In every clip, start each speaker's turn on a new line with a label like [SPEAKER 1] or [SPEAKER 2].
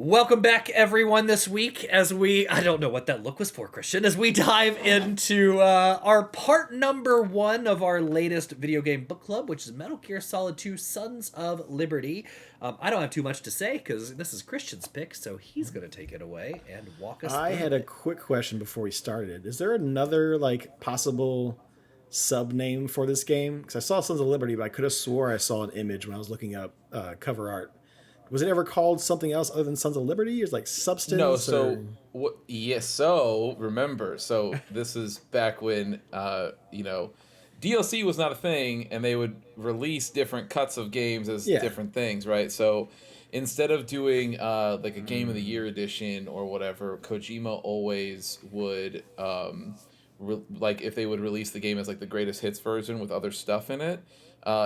[SPEAKER 1] Welcome back, everyone, this week as I don't know what that look was for, Christian, as we dive into our part number 1 of our latest video game book club, which is Metal Gear Solid 2 Sons of Liberty. I don't have too much to say because this is Christian's pick, so he's going to take it away and walk us
[SPEAKER 2] I
[SPEAKER 1] through
[SPEAKER 2] had a
[SPEAKER 1] it.
[SPEAKER 2] quick question before we started. Is there another possible sub name for this game? Because I saw Sons of Liberty, but I could have swore I saw an image when I was looking up cover art. Was it ever called something else other than Sons of Liberty? Is like Substance?
[SPEAKER 3] No, so what? Yes, so remember, so this is back when DLC was not a thing, and they would release different cuts of games as different things, right? So instead of doing like a Game of the Year edition or whatever, Kojima always would like if they would release the game as like the greatest hits version with other stuff in it,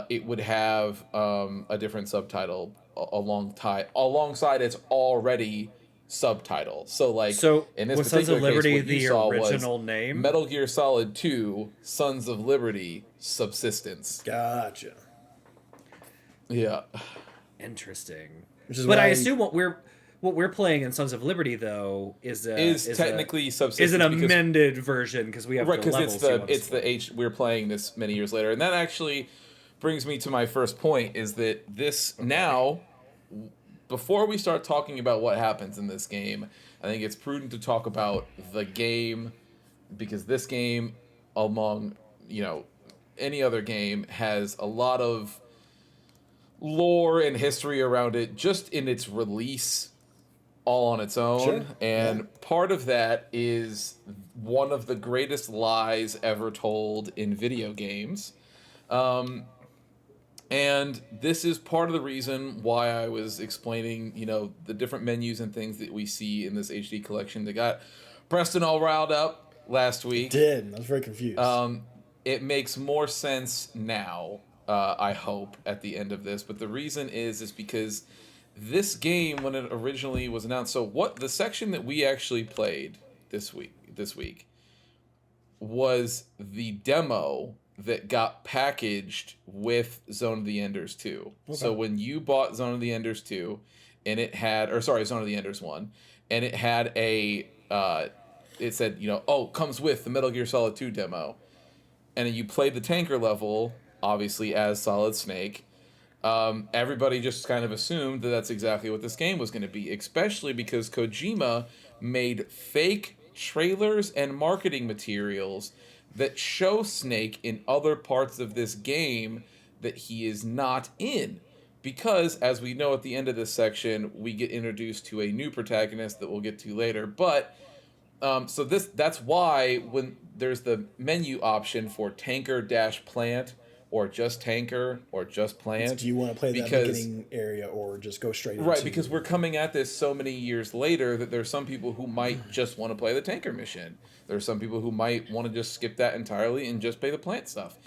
[SPEAKER 3] it would have a different subtitle alongside its already subtitle. So in this
[SPEAKER 1] was Sons of
[SPEAKER 3] particular
[SPEAKER 1] Liberty
[SPEAKER 3] case, what you
[SPEAKER 1] the
[SPEAKER 3] saw
[SPEAKER 1] original
[SPEAKER 3] was
[SPEAKER 1] name?
[SPEAKER 3] Metal Gear Solid 2 Sons of Liberty Subsistence.
[SPEAKER 2] Gotcha.
[SPEAKER 3] Yeah.
[SPEAKER 1] Interesting.
[SPEAKER 2] But
[SPEAKER 1] I assume what we're playing in Sons of Liberty though is
[SPEAKER 3] technically Subsistence.
[SPEAKER 1] Is an amended version because we have
[SPEAKER 3] right,
[SPEAKER 1] because
[SPEAKER 3] it's the H. We're playing this many years later, and that actually brings me to my first point: is that this now, before we start talking about what happens in this game, I think it's prudent to talk about the game, because this game, among any other game, has a lot of lore and history around it just in its release all on its own.
[SPEAKER 2] Sure.
[SPEAKER 3] And part of that is one of the greatest lies ever told in video games. And this is part of the reason why I was explaining, the different menus and things that we see in this HD collection that got Preston all riled up last week.
[SPEAKER 2] It did. I was very confused.
[SPEAKER 3] It makes more sense now, I hope, at the end of this. But the reason is because this game, when it originally was announced, the section that we actually played this week was the demo that got packaged with Zone of the Enders 2. Okay. So when you bought Zone of the Enders 2, and it had, Zone of the Enders 1, and it had it said, comes with the Metal Gear Solid 2 demo, and then you played the tanker level, obviously as Solid Snake, everybody just kind of assumed that that's exactly what this game was going to be, especially because Kojima made fake trailers and marketing materials that show Snake in other parts of this game that he is not in. Because, as we know at the end of this section, we get introduced to a new protagonist that we'll get to later. But, that's why when there's the menu option for Tanker-Plant, or just Tanker, or just Plant.
[SPEAKER 2] Do you want to play that beginning area or just go straight into...
[SPEAKER 3] Right, because we're coming at this so many years later that there's some people who might just want to play the Tanker mission. There's some people who might want to just skip that entirely and just play the Plant stuff.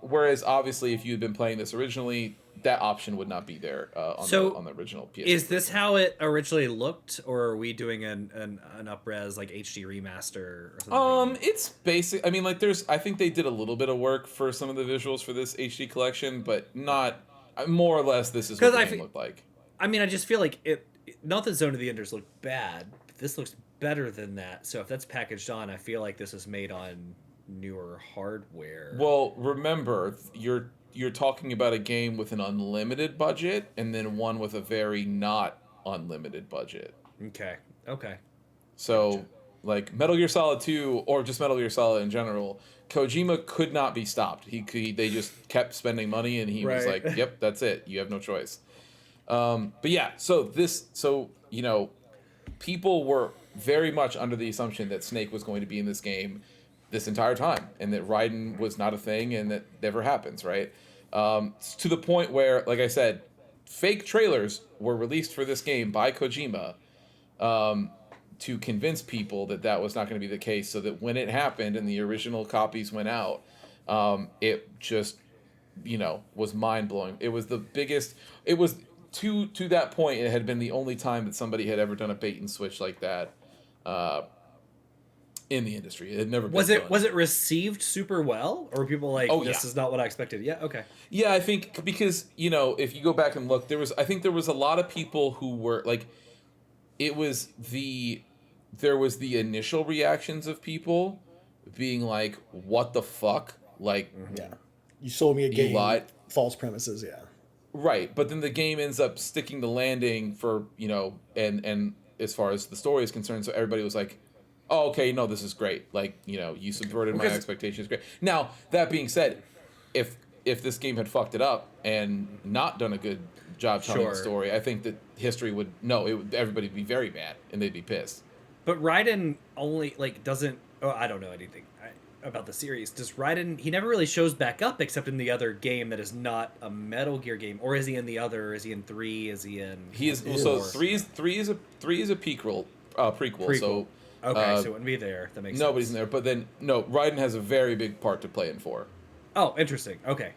[SPEAKER 3] Whereas, obviously, if you had been playing this originally, that option would not be there on the original PS.
[SPEAKER 1] Is this how it originally looked, or are we doing an up-res like HD remaster or something?
[SPEAKER 3] It's basic. I mean, I think they did a little bit of work for some of the visuals for this HD collection, but not more or less. This is what the game looked like.
[SPEAKER 1] I mean, I just feel like it. Not that Zone of the Enders looked bad, but this looks better than that. So if that's packaged on, I feel like this is made on newer hardware.
[SPEAKER 3] Well, remember, you're talking about a game with an unlimited budget and then one with a very not unlimited budget.
[SPEAKER 1] Okay.
[SPEAKER 3] So, gotcha. Like Metal Gear Solid 2 or just Metal Gear Solid in general, Kojima could not be stopped. They just kept spending money, and he was like, "Yep, that's it. You have no choice." But yeah, people were very much under the assumption that Snake was going to be in this game this entire time, and that Raiden was not a thing, and that never happens, right? To the point where, like I said, fake trailers were released for this game by Kojima to convince people that was not going to be the case, so that when it happened and the original copies went out, it just, was mind-blowing. It was the biggest... It was, to that point, it had been the only time that somebody had ever done a bait-and-switch like that in the industry. It had never been done.
[SPEAKER 1] Was it received super well, or were people like, this is not what I expected? Yeah, okay.
[SPEAKER 3] Yeah, I think because if you go back and look, I think there was a lot of people who were like, it was there was the initial reactions of people being like, "What the fuck?" Like,
[SPEAKER 2] Yeah. You sold me a game.
[SPEAKER 3] lied.
[SPEAKER 2] False premises. Yeah.
[SPEAKER 3] right? But then the game ends up sticking the landing for and as far as the story is concerned, so everybody was like, "Oh, okay, no, this is great. Like, you subverted my expectations. Great." Now that being said, if this game had fucked it up and not done a good job telling the story, I think that history would everybody would be very mad and they'd be pissed.
[SPEAKER 1] But Raiden only doesn't. Oh, I don't know anything about the series. Does Raiden? He never really shows back up except in the other game that is not a Metal Gear game. Or is he in the other? Is he in 3? Is he in?
[SPEAKER 3] He is. So three is a prequel. So
[SPEAKER 1] okay, so it wouldn't be there. That makes
[SPEAKER 3] nobody's
[SPEAKER 1] sense.
[SPEAKER 3] in there. But then Raiden has a very big part to play in 4.
[SPEAKER 1] Oh, interesting. Okay.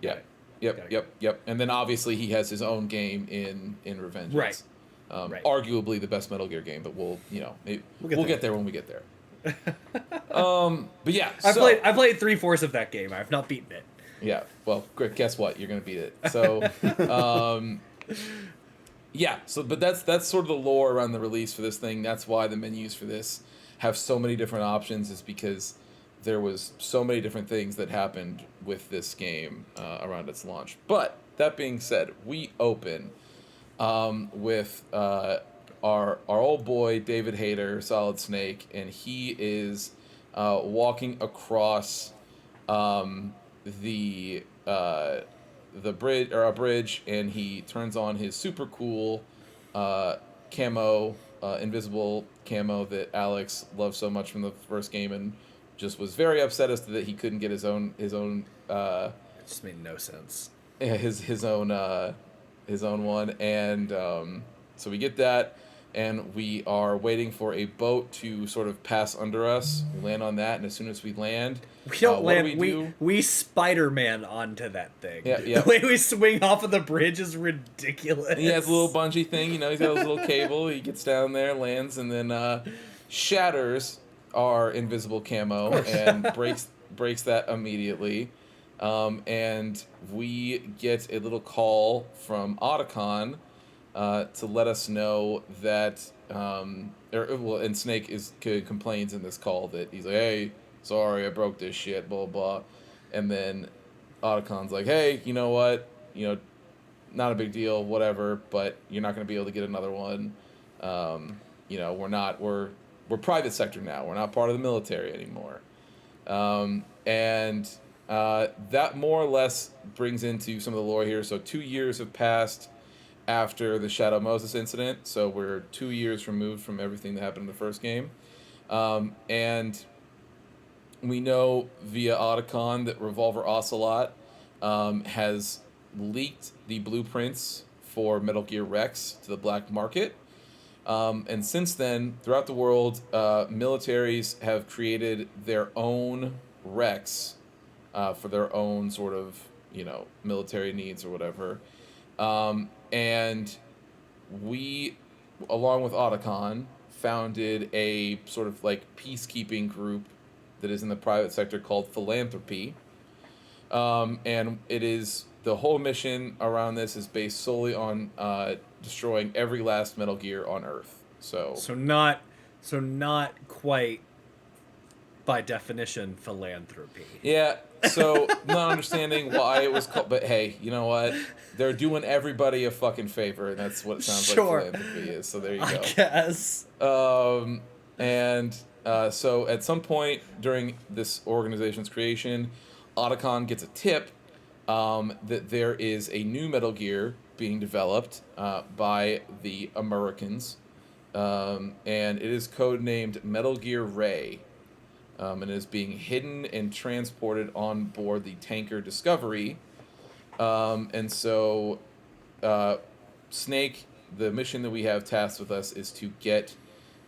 [SPEAKER 3] Yeah. Yep. And then obviously he has his own game in Revengeance.
[SPEAKER 1] Right.
[SPEAKER 3] Arguably the best Metal Gear game, but we'll get there when we get there. But yeah,
[SPEAKER 1] I played 3/4 of that game. I've not beaten it.
[SPEAKER 3] Yeah. Well, guess what? You're gonna beat it. So, yeah. So, but that's sort of the lore around the release for this thing. That's why the menus for this have so many different options. Is because there was so many different things that happened with this game around its launch. But that being said, we open with our old boy David Hayter, Solid Snake, and he is walking across the bridge or a bridge, and he turns on his super cool camo, invisible camo that Alex loved so much from the first game, and just was very upset as to that he couldn't get his own. It
[SPEAKER 1] just made no sense.
[SPEAKER 3] Yeah, his own one, and so we get that, and we are waiting for a boat to sort of pass under us. We land on that, and as soon as we land,
[SPEAKER 1] we don't land.
[SPEAKER 3] What do?
[SPEAKER 1] We Spider-Man onto that thing.
[SPEAKER 3] Yeah.
[SPEAKER 1] The way we swing off of the bridge is ridiculous.
[SPEAKER 3] He has a little bungee thing. He's got his little cable. He gets down there, lands, and then shatters our invisible camo and breaks that immediately. And we get a little call from Otacon to let us know that, and Snake complains in this call that he's like, "Hey, sorry, I broke this shit, blah, blah." And then Otacon's like, "Hey, you know what? Not a big deal, whatever, but you're not going to be able to get another one. We're private sector now. We're not part of the military anymore." And that more or less brings into some of the lore here. So 2 years have passed after the Shadow Moses incident. So we're 2 years removed from everything that happened in the first game. And we know via Otacon that Revolver Ocelot has leaked the blueprints for Metal Gear Rex to the black market. And since then, throughout the world, militaries have created their own Rex for their own sort of, military needs or whatever. And we, along with Otacon, founded a sort of like peacekeeping group that is in the private sector called Philanthropy. And it is, the whole mission around this is based solely on destroying every last Metal Gear on Earth. So
[SPEAKER 1] not quite by definition philanthropy.
[SPEAKER 3] Yeah, so not understanding why it was called, but hey, you know what? They're doing everybody a fucking favor, and that's what it sounds like philanthropy is. So there you go.
[SPEAKER 1] I guess.
[SPEAKER 3] So at some point during this organization's creation, Otacon gets a tip that there is a new Metal Gear being developed by the Americans, and it is codenamed Metal Gear Ray, and it is being hidden and transported on board the tanker Discovery. And so Snake, the mission that we have tasked with us is to get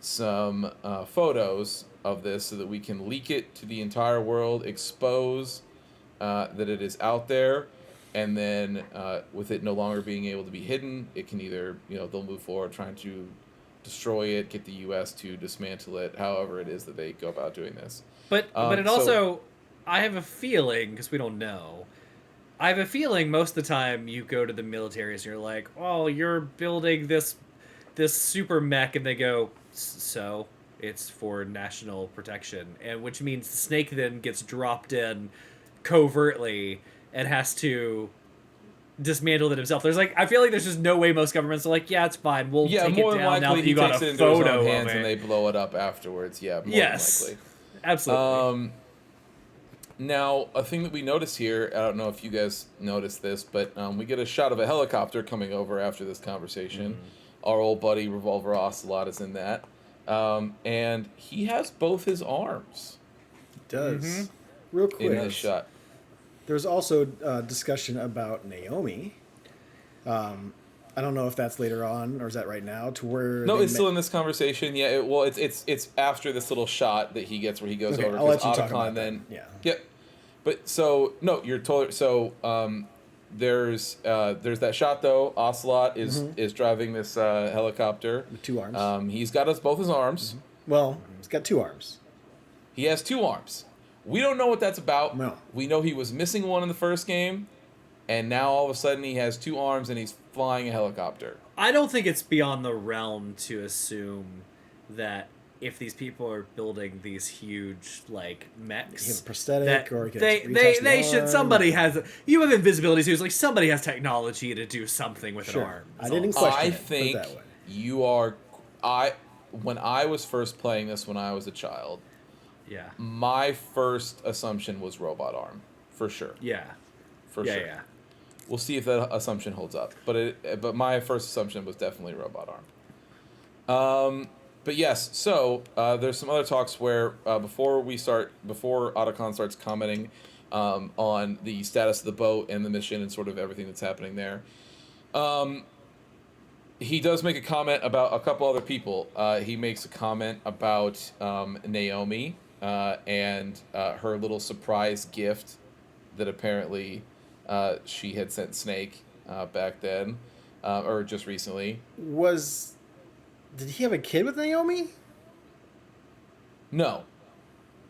[SPEAKER 3] some photos of this so that we can leak it to the entire world, expose that it is out there, and then with it no longer being able to be hidden, it can either, they'll move forward trying to destroy it, get the U.S. to dismantle it, however it is that they go about doing this.
[SPEAKER 1] But it also, I have a feeling, because we don't know, I have a feeling most of the time you go to the militaries and you're like, oh, you're building this this super mech, and they go, so it's for national protection, and which means the Snake then gets dropped in covertly and has to dismantle it himself. There's like, I feel like there's just no way most governments are like, yeah, it's fine, we'll
[SPEAKER 3] Yeah,
[SPEAKER 1] take
[SPEAKER 3] more
[SPEAKER 1] it
[SPEAKER 3] than
[SPEAKER 1] down now
[SPEAKER 3] likely
[SPEAKER 1] that
[SPEAKER 3] he
[SPEAKER 1] you got
[SPEAKER 3] takes
[SPEAKER 1] a
[SPEAKER 3] it into his
[SPEAKER 1] photo
[SPEAKER 3] own
[SPEAKER 1] of
[SPEAKER 3] hands
[SPEAKER 1] it.
[SPEAKER 3] and they blow it up afterwards. Yeah, more
[SPEAKER 1] Yes,
[SPEAKER 3] than likely.
[SPEAKER 1] absolutely.
[SPEAKER 3] Now, a thing that we notice here, I don't know if you guys noticed this, but we get a shot of a helicopter coming over after this conversation. Our old buddy Revolver Ocelot is in that. And he has both his arms
[SPEAKER 2] Does. Real quick.
[SPEAKER 3] in this shot.
[SPEAKER 2] There's also discussion about Naomi. I don't know if that's later on or is that right now to where
[SPEAKER 3] No,
[SPEAKER 2] they
[SPEAKER 3] it's still in this conversation. Yeah, it's after this little shot that he gets where he goes
[SPEAKER 2] Okay,
[SPEAKER 3] over
[SPEAKER 2] I'll let you talk
[SPEAKER 3] Otacon
[SPEAKER 2] about
[SPEAKER 3] then
[SPEAKER 2] that. Yeah.
[SPEAKER 3] Yep. But so no, you're totally so there's that shot though. Ocelot is driving this helicopter
[SPEAKER 2] With 2 arms.
[SPEAKER 3] He's got both his arms.
[SPEAKER 2] Well, he's got 2 arms.
[SPEAKER 3] He has 2 arms. We don't know what that's about.
[SPEAKER 2] No.
[SPEAKER 3] We know he was missing one in the first game, and now all of a sudden he has 2 arms and he's flying a helicopter.
[SPEAKER 1] I don't think it's beyond the realm to assume that if these people are building these huge like mechs,
[SPEAKER 2] He have a prosthetic
[SPEAKER 1] that
[SPEAKER 2] or he can
[SPEAKER 1] they
[SPEAKER 2] reattach the
[SPEAKER 1] they should
[SPEAKER 2] arm.
[SPEAKER 1] somebody has you have invisibility suits, like somebody has technology to do something with
[SPEAKER 2] Sure.
[SPEAKER 1] an arm.
[SPEAKER 2] I
[SPEAKER 1] That's
[SPEAKER 2] didn't
[SPEAKER 1] all.
[SPEAKER 2] question
[SPEAKER 3] I
[SPEAKER 2] it, put it
[SPEAKER 3] think
[SPEAKER 2] that way.
[SPEAKER 3] you are. When I was first playing this when I was a child,
[SPEAKER 1] Yeah,
[SPEAKER 3] my first assumption was robot arm, for sure.
[SPEAKER 1] yeah,
[SPEAKER 3] For
[SPEAKER 1] yeah,
[SPEAKER 3] sure.
[SPEAKER 1] yeah.
[SPEAKER 3] We'll see if that assumption holds up. But my first assumption was definitely robot arm. But yes, so there's some other talks where before Otacon starts commenting on the status of the boat and the mission and sort of everything that's happening there, he does make a comment about a couple other people. He makes a comment about Naomi and her little surprise gift that apparently she had sent Snake back then, or just recently.
[SPEAKER 2] Did he have a kid with Naomi?
[SPEAKER 3] No.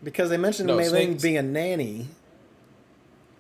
[SPEAKER 2] Because they mentioned
[SPEAKER 3] No,
[SPEAKER 2] Mei Ling
[SPEAKER 3] Snake's-
[SPEAKER 2] being a nanny.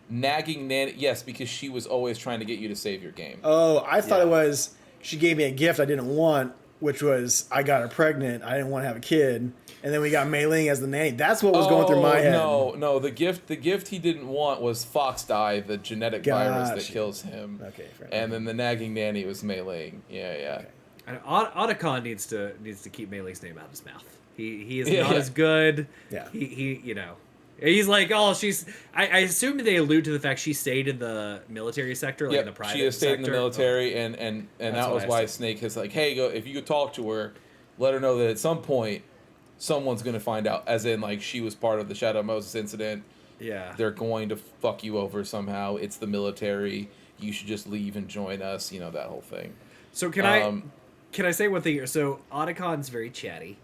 [SPEAKER 3] Nagging nanny. Yes, because she was always trying to get you to save your game.
[SPEAKER 2] Oh, I thought
[SPEAKER 1] Yeah.
[SPEAKER 2] it was she gave me a gift I didn't want, which was I got her pregnant. I didn't want to have a kid, and then we got Mei Ling as the nanny. That's what was going through my head.
[SPEAKER 3] No. The gift he didn't want was Fox Die, the genetic virus that
[SPEAKER 2] Gotcha.
[SPEAKER 3] kills him.
[SPEAKER 2] Okay, fair
[SPEAKER 3] And then the nagging nanny was Mei Ling. Yeah.
[SPEAKER 2] Okay.
[SPEAKER 1] And Otacon needs to keep Mei Ling's name out of his mouth. He is
[SPEAKER 3] Yeah,
[SPEAKER 1] not
[SPEAKER 3] yeah.
[SPEAKER 1] as good.
[SPEAKER 2] Yeah.
[SPEAKER 1] He you know. He's like, oh, she's. I assume they allude to the fact she stayed in the military sector, like in the
[SPEAKER 3] Yep,
[SPEAKER 1] private
[SPEAKER 3] she has stayed in the
[SPEAKER 1] sector.
[SPEAKER 3] military, and that
[SPEAKER 1] what
[SPEAKER 3] was
[SPEAKER 1] I
[SPEAKER 3] why
[SPEAKER 1] assumed.
[SPEAKER 3] Snake has like, hey, go if you could talk to her, let her know that at some point, someone's gonna find out. As in, like she was part of the Shadow Moses incident.
[SPEAKER 1] Yeah.
[SPEAKER 3] They're going to fuck you over somehow. It's the military. You should just leave and join us. You know that whole thing.
[SPEAKER 1] So can
[SPEAKER 3] Um,
[SPEAKER 1] I say one thing here? So Otacon's very chatty,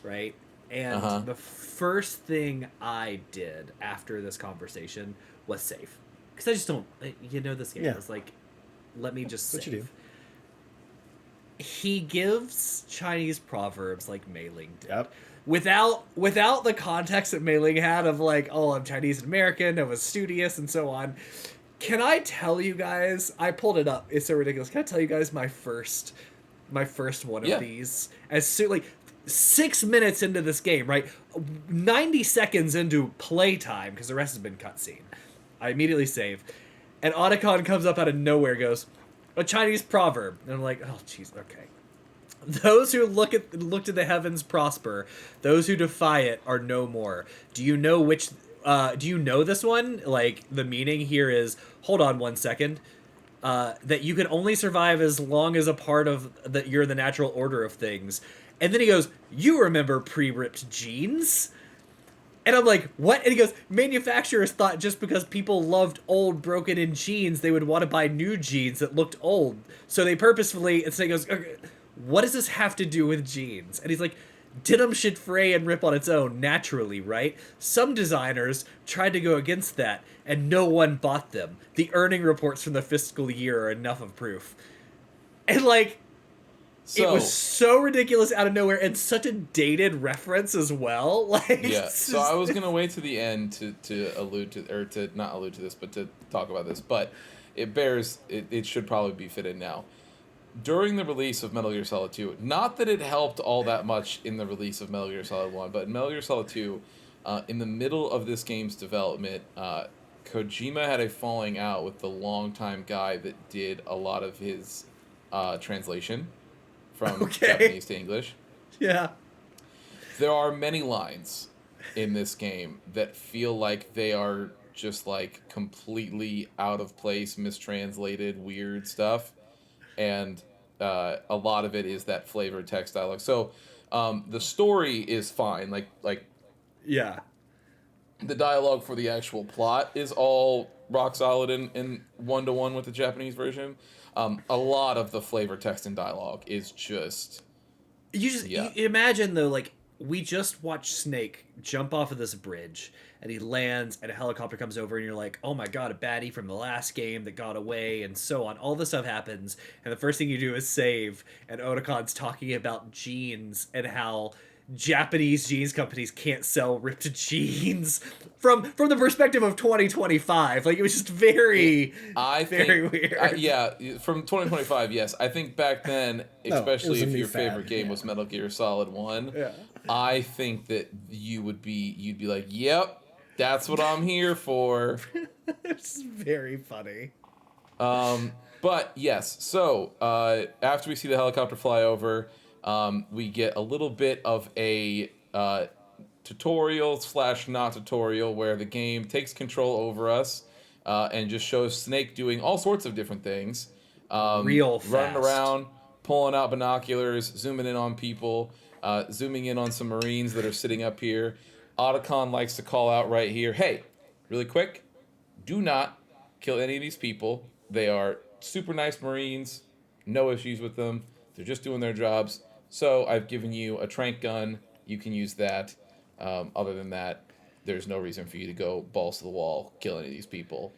[SPEAKER 1] right? And
[SPEAKER 3] Uh-huh.
[SPEAKER 1] the first thing I did after this conversation was save, because I just don't, this game.
[SPEAKER 2] Yeah.
[SPEAKER 1] It's like, let me just
[SPEAKER 2] What
[SPEAKER 1] save.
[SPEAKER 2] you do.
[SPEAKER 1] He gives Chinese proverbs like Mei Ling did.
[SPEAKER 2] Yep.
[SPEAKER 1] Without the context that Mei Ling had of like, oh, I'm Chinese and American, I was studious and so on. Can I tell you guys? I pulled it up. It's so ridiculous. Can I tell you guys my first one
[SPEAKER 3] Yeah.
[SPEAKER 1] of these? As soon like 6 minutes into this game, right? 90 seconds into playtime, because the rest has been cutscene. I immediately save, and Otacon comes up out of nowhere, goes, a Chinese proverb, and I'm like, oh, jeez, okay. Those who look to the heavens prosper. Those who defy it are no more. Do you know which? Do you know this one? Like the meaning here is, hold on one second. That you can only survive as long as a part of that you're in the natural order of things. And then he goes, you remember pre-ripped jeans? And I'm like, what? And he goes, manufacturers thought just because people loved old, broken-in jeans, they would want to buy new jeans that looked old. So they purposefully, and so he goes, okay, what does this have to do with jeans? And he's like, denim should fray and rip on its own, naturally, right? Some designers tried to go against that, and no one bought them. The earning reports from the fiscal year are enough of proof. And like,
[SPEAKER 3] So,
[SPEAKER 1] it was so ridiculous out of nowhere, and such a dated reference as well. Like,
[SPEAKER 3] yeah.
[SPEAKER 1] it's
[SPEAKER 3] So I was
[SPEAKER 1] just-
[SPEAKER 3] gonna wait to the end to allude to, or to not allude to this, but to talk about this. But it should probably be fitted now. during the release of Metal Gear Solid 2, not that it helped all that much in the release of Metal Gear Solid 1, but in Metal Gear Solid 2, in the middle of this game's development, Kojima had a falling out with the longtime guy that did a lot of his translation from Japanese to English.
[SPEAKER 1] Yeah.
[SPEAKER 3] There are many lines in this game that feel like they are just like completely out of place, mistranslated, weird stuff. And a lot of it is that flavored text dialogue. So the story is fine. Like
[SPEAKER 1] Yeah.
[SPEAKER 3] the dialogue for the actual plot is all rock solid in 1-to-1 with the Japanese version. A lot of the flavor text and dialogue is just...
[SPEAKER 1] You imagine, though, like, we just watched Snake jump off of this bridge, and he lands, and a helicopter comes over, and you're like, oh my god, a baddie from the last game that got away, and so on. All this stuff happens, and the first thing you do is save, and Otacon's talking about jeans, and how Japanese jeans companies can't sell ripped jeans from the perspective of 2025. Like, it was just very weird.
[SPEAKER 3] Yeah, from 2025, yes. I think back then, especially if your favorite game was Metal Gear Solid 1, I think that you'd be like, yep, that's what I'm here for.
[SPEAKER 1] It's very funny.
[SPEAKER 3] But yes, so after we see the helicopter fly over, we get a little bit of a tutorial / not tutorial where the game takes control over us and just shows Snake doing all sorts of different things.
[SPEAKER 1] Real fast.
[SPEAKER 3] Running around, pulling out binoculars, zooming in on people, zooming in on some Marines that are sitting up here. Otacon likes to call out right here, hey, really quick, do not kill any of these people. They are super nice Marines, no issues with them. They're just doing their jobs. So I've given you a trank gun. You can use that. Other than that, there's no reason for you to go balls to the wall, kill any of these people,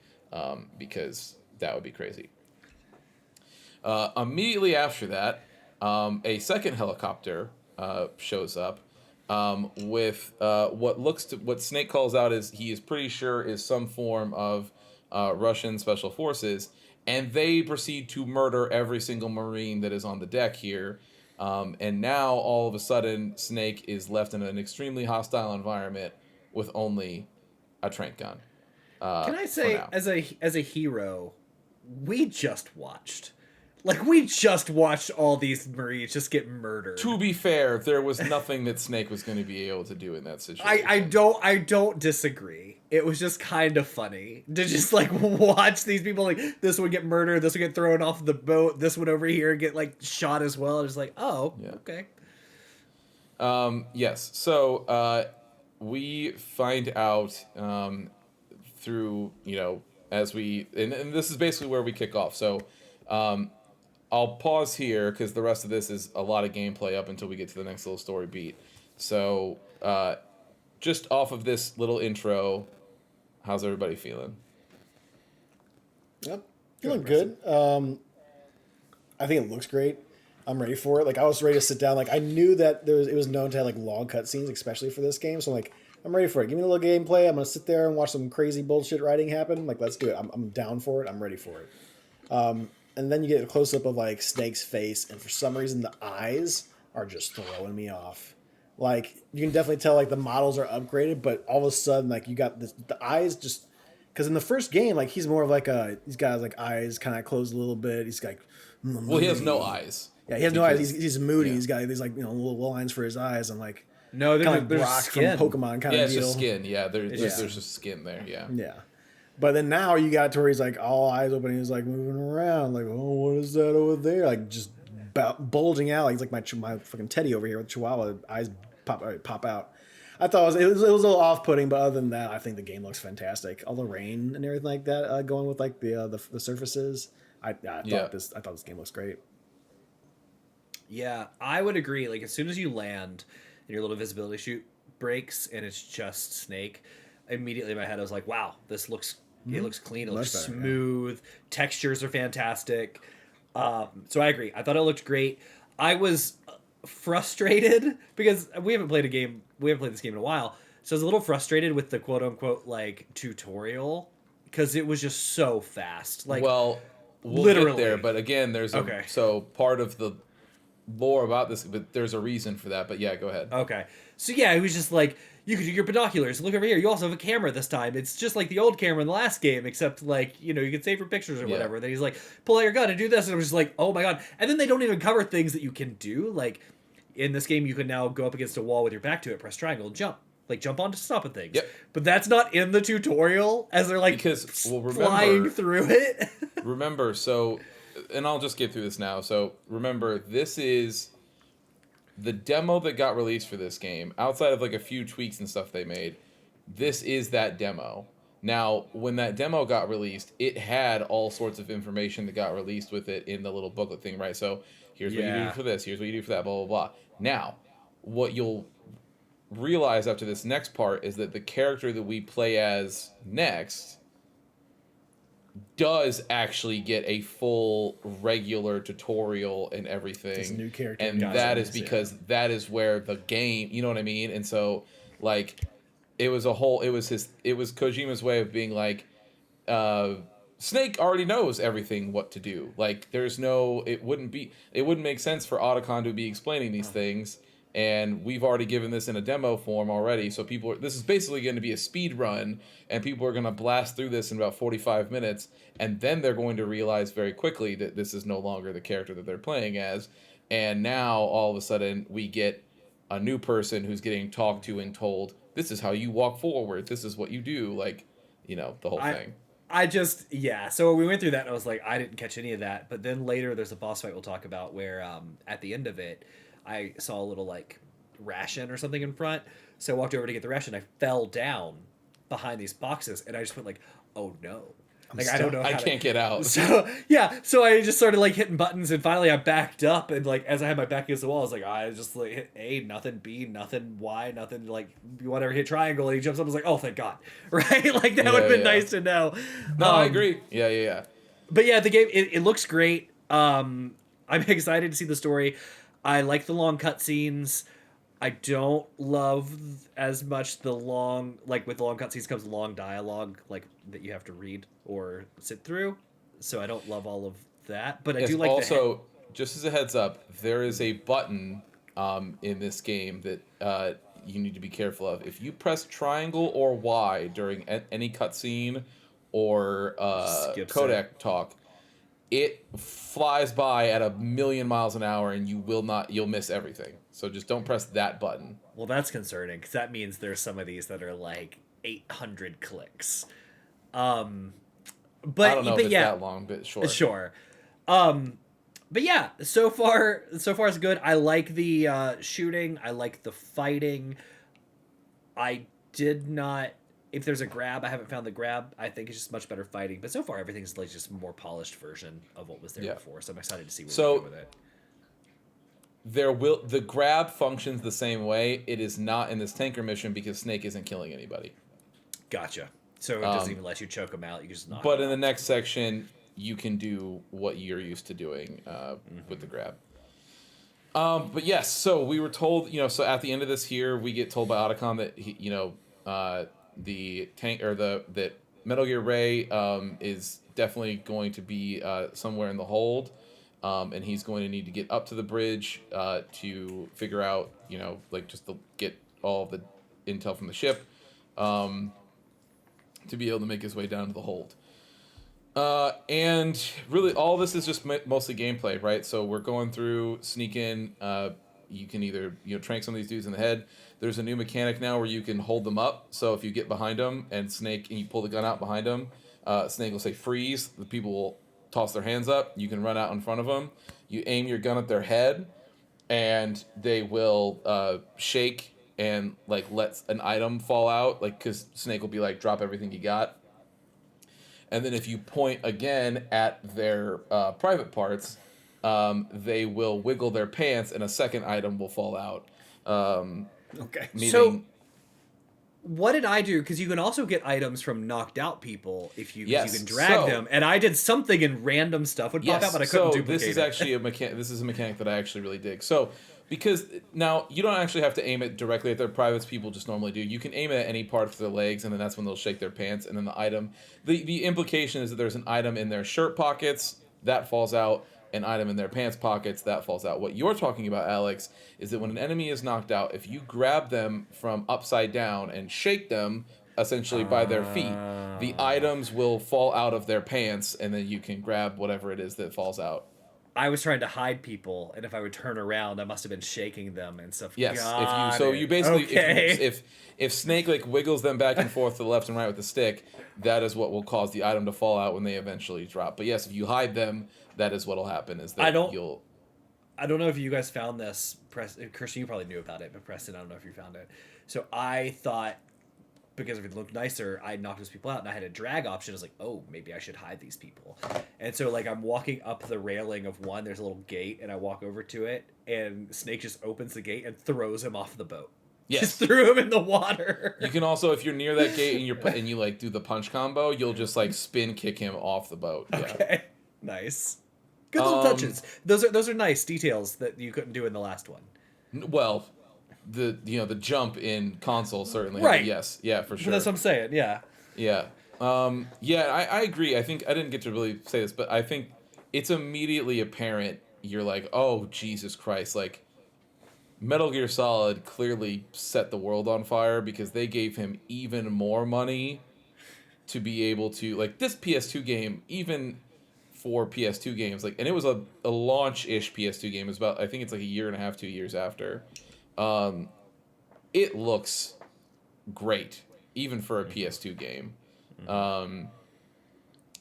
[SPEAKER 3] because that would be crazy. Immediately after that, a second helicopter shows up with what Snake calls out as he is pretty sure is some form of Russian special forces, and they proceed to murder every single Marine that is on the deck here. And now, all of a sudden, Snake is left in an extremely hostile environment with only a trank gun.
[SPEAKER 1] Can I say, as a hero, we just watched. Like, we just watched all these Marines just get murdered.
[SPEAKER 3] To be fair, there was nothing that Snake was going to be able to do in that situation.
[SPEAKER 1] I don't disagree. It was just kind of funny to just, like, watch these people, like, this would get murdered, this would get thrown off the boat, this one over here get, like, shot as well. It's like, oh, yeah. Okay.
[SPEAKER 3] Yes. So, we find out through, as we... And this is basically where we kick off. So, I'll pause here because the rest of this is a lot of gameplay up until we get to the next little story beat. So, just off of this little intro, how's everybody feeling?
[SPEAKER 2] Yep, feeling good. I think it looks great. I'm ready for it. Like, I was ready to sit down. Like, I knew that it was known to have like long cutscenes, especially for this game. So I'm like, I'm ready for it. Give me a little gameplay. I'm gonna sit there and watch some crazy bullshit writing happen. Like, let's do it. I'm down for it. I'm ready for it. And then you get a close up of like Snake's face, and for some reason the eyes are just throwing me off. Like, you can definitely tell like the models are upgraded, but all of a sudden like you got the eyes just, because in the first game like he's more of like he's got like eyes kind of closed a little bit. He's like,
[SPEAKER 3] well, he has no eyes.
[SPEAKER 2] Yeah, he has no eyes. He's moody. Yeah. He's got these like little lines for his eyes, and like
[SPEAKER 1] no,
[SPEAKER 2] kind of like Brock skin from Pokemon kind of deal.
[SPEAKER 3] Yeah, it's just skin. Yeah, there's just skin there. Yeah.
[SPEAKER 2] Yeah. But then now you got to where he's like all eyes open. He's like moving around, like, oh, what is that over there? Like just bulging out. Like, he's like my fucking Teddy over here with Chihuahua eyes pop out. I thought it was a little off putting, but other than that, I think the game looks fantastic. All the rain and everything like that going with like the surfaces. I thought this game looks great.
[SPEAKER 1] Yeah, I would agree. Like, as soon as you land and your little visibility chute breaks and it's just Snake, immediately in my head I was like, wow, this looks it looks clean, it looks smooth, textures are fantastic. So I agree. I thought it looked great. I was frustrated because we haven't played this game in a while, so I was a little frustrated with the quote unquote like tutorial because it was just so fast. Like,
[SPEAKER 3] well, we'll
[SPEAKER 1] Literally.
[SPEAKER 3] get there, but again, there's
[SPEAKER 1] Okay.
[SPEAKER 3] so part of the lore about this, but there's a reason for that. But yeah, go ahead.
[SPEAKER 1] Okay. So yeah, it was just like, you could do your binoculars. Look over here. You also have a camera this time. It's just like the old camera in the last game, except like, you know, you can save your pictures or
[SPEAKER 3] Yeah.
[SPEAKER 1] whatever. Then he's like, pull out your gun and do this. And it was just like, oh my God. And then they don't even cover things that you can do. Like in this game, you can now go up against a wall with your back to it, press triangle, and jump. Like jump onto stopping things.
[SPEAKER 3] Yep.
[SPEAKER 1] But that's not in the tutorial as they're like
[SPEAKER 3] Because, well,
[SPEAKER 1] flying through it.
[SPEAKER 3] Remember, so, and I'll just get through this now. So remember, this is the demo that got released for this game. Outside of like a few tweaks and stuff they made, this is that demo. Now, when that demo got released, it had all sorts of information that got released with it in the little booklet thing, right? So here's what you do for this, here's what you do for that, blah, blah, blah. Now, what you'll realize after this next part is that the character that we play as next does actually get a full regular tutorial and everything.
[SPEAKER 2] This new character.
[SPEAKER 3] And that is because that is where the game, you know what I mean? And so like it was Kojima's way of being like, Snake already knows everything what to do. Like it wouldn't make sense for Otacon to be explaining these things. And we've already given this in a demo form already, so this is basically going to be a speed run, and people are going to blast through this in about 45 minutes, and then they're going to realize very quickly that this is no longer the character that they're playing as, and now all of a sudden we get a new person who's getting talked to and told, this is how you walk forward, this is what you do, like, you know, the whole thing.
[SPEAKER 1] So we went through that, and I was like, I didn't catch any of that, but then later there's a boss fight we'll talk about where at the end of it, I saw a little like ration or something in front. So I walked over to get the ration. I fell down behind these boxes and I just went like, oh no. Like I don't know.
[SPEAKER 3] I can't get out.
[SPEAKER 1] So yeah. So I just started like hitting buttons and finally I backed up and like as I had my back against the wall, I was like, I just like hit A, nothing, B, nothing, Y, nothing, like whatever, hit triangle, and he jumps up. I was like, oh thank God. Right? Like that would have been nice to know.
[SPEAKER 3] No, I agree. Yeah.
[SPEAKER 1] But yeah, the game it looks great. I'm excited to see the story. I like the long cutscenes. I don't love as much the long, like with the long cutscenes comes long dialogue, like that you have to read or sit through. So I don't love all of that, but I do like.
[SPEAKER 3] Also, just as a heads up, there is a button in this game that you need to be careful of. If you press triangle or Y during any cutscene or codec talk, it flies by at 1,000,000 miles an hour and you'll miss everything. So just don't press that button.
[SPEAKER 1] Well, that's concerning because that means there's some of these that are like 800 clicks. But
[SPEAKER 3] I don't know if it's that long, but sure.
[SPEAKER 1] Sure. But yeah, so far it's good. I like the shooting. I like the fighting. I did not. If there's a grab, I haven't found the grab. I think it's just much better fighting. But so far, everything's like just a more polished version of what was there before. So I'm excited to see where we go with it.
[SPEAKER 3] The grab functions the same way. It is not in this tanker mission because Snake isn't killing anybody.
[SPEAKER 1] Gotcha. So it doesn't even let you choke them out. You just knock
[SPEAKER 3] But
[SPEAKER 1] them
[SPEAKER 3] in the
[SPEAKER 1] out.
[SPEAKER 3] next section, you can do what you're used to doing with the grab. But yes, so we were told, so at the end of this here, we get told by Otacon that the tank or that Metal Gear Ray is definitely going to be somewhere in the hold, and he's going to need to get up to the bridge to figure out, just to get all of the intel from the ship, to be able to make his way down to the hold. And really, all this is just mostly gameplay, right? So we're going through, sneak in. You can either trank some of these dudes in the head. There's a new mechanic now where you can hold them up. So if you get behind them and you pull the gun out behind them, Snake will say freeze. The people will toss their hands up. You can run out in front of them. You aim your gun at their head, and they will shake and like let an item fall out. Like because Snake will be like, drop everything you got. And then if you point again at their private parts, they will wiggle their pants and a second item will fall out.
[SPEAKER 2] Okay.
[SPEAKER 1] So, what did I do? Because you can also get items from knocked out people if you can drag them. And I did something and random stuff would pop out, but I couldn't duplicate
[SPEAKER 3] this is actually this is a mechanic that I actually really dig. So, because now you don't actually have to aim it directly at their privates. People just normally do. You can aim it at any part of their legs, and then that's when they'll shake their pants. And then the item, the implication is that there's an item in their shirt pockets, that falls out. An item in their pants pockets, that falls out. What you're talking about, Alex, is that when an enemy is knocked out, if you grab them from upside down and shake them, essentially by their feet, the items will fall out of their pants, and then you can grab whatever it is that falls out.
[SPEAKER 1] I was trying to hide people, and if I would turn around, I must have been shaking them and stuff.
[SPEAKER 3] Yes,
[SPEAKER 1] Got
[SPEAKER 3] you
[SPEAKER 1] it.
[SPEAKER 3] basically
[SPEAKER 1] Okay.
[SPEAKER 3] if Snake like wiggles them back and forth to the left and right with the stick, that is what will cause the item to fall out when they eventually drop. But yes, if you hide them, that is what'll happen. Is that you'll.
[SPEAKER 1] I don't know if you guys found this. Christian, you probably knew about it, but Preston, I don't know if you found it. So I thought, because if it looked nicer, I knocked those people out, and I had a drag option. I was like, oh, maybe I should hide these people. And so, like, I'm walking up the railing of one. There's a little gate, and I walk over to it, and Snake just opens the gate and throws him off the boat.
[SPEAKER 3] Yes.
[SPEAKER 1] Just threw him in the water.
[SPEAKER 3] You can also, if you're near that gate and you like do the punch combo, you'll just like spin kick him off the boat. Yeah.
[SPEAKER 1] Okay, nice. Good little touches. Those are nice details that you couldn't do in the last one.
[SPEAKER 3] Well, the jump in console certainly.
[SPEAKER 1] Right.
[SPEAKER 3] Yes. Yeah, for sure.
[SPEAKER 1] But that's what I'm saying. Yeah.
[SPEAKER 3] Yeah. I agree. I think I didn't get to really say this, but I think it's immediately apparent. You're like, oh, Jesus Christ. Like, Metal Gear Solid clearly set the world on fire because they gave him even more money to be able to, like, this PS2 game, even for PS2 games, like, and it was a launch-ish PS2 game. It was about, I think it's like a year and a half, 2 years after. It looks great, even for a PS2 game. And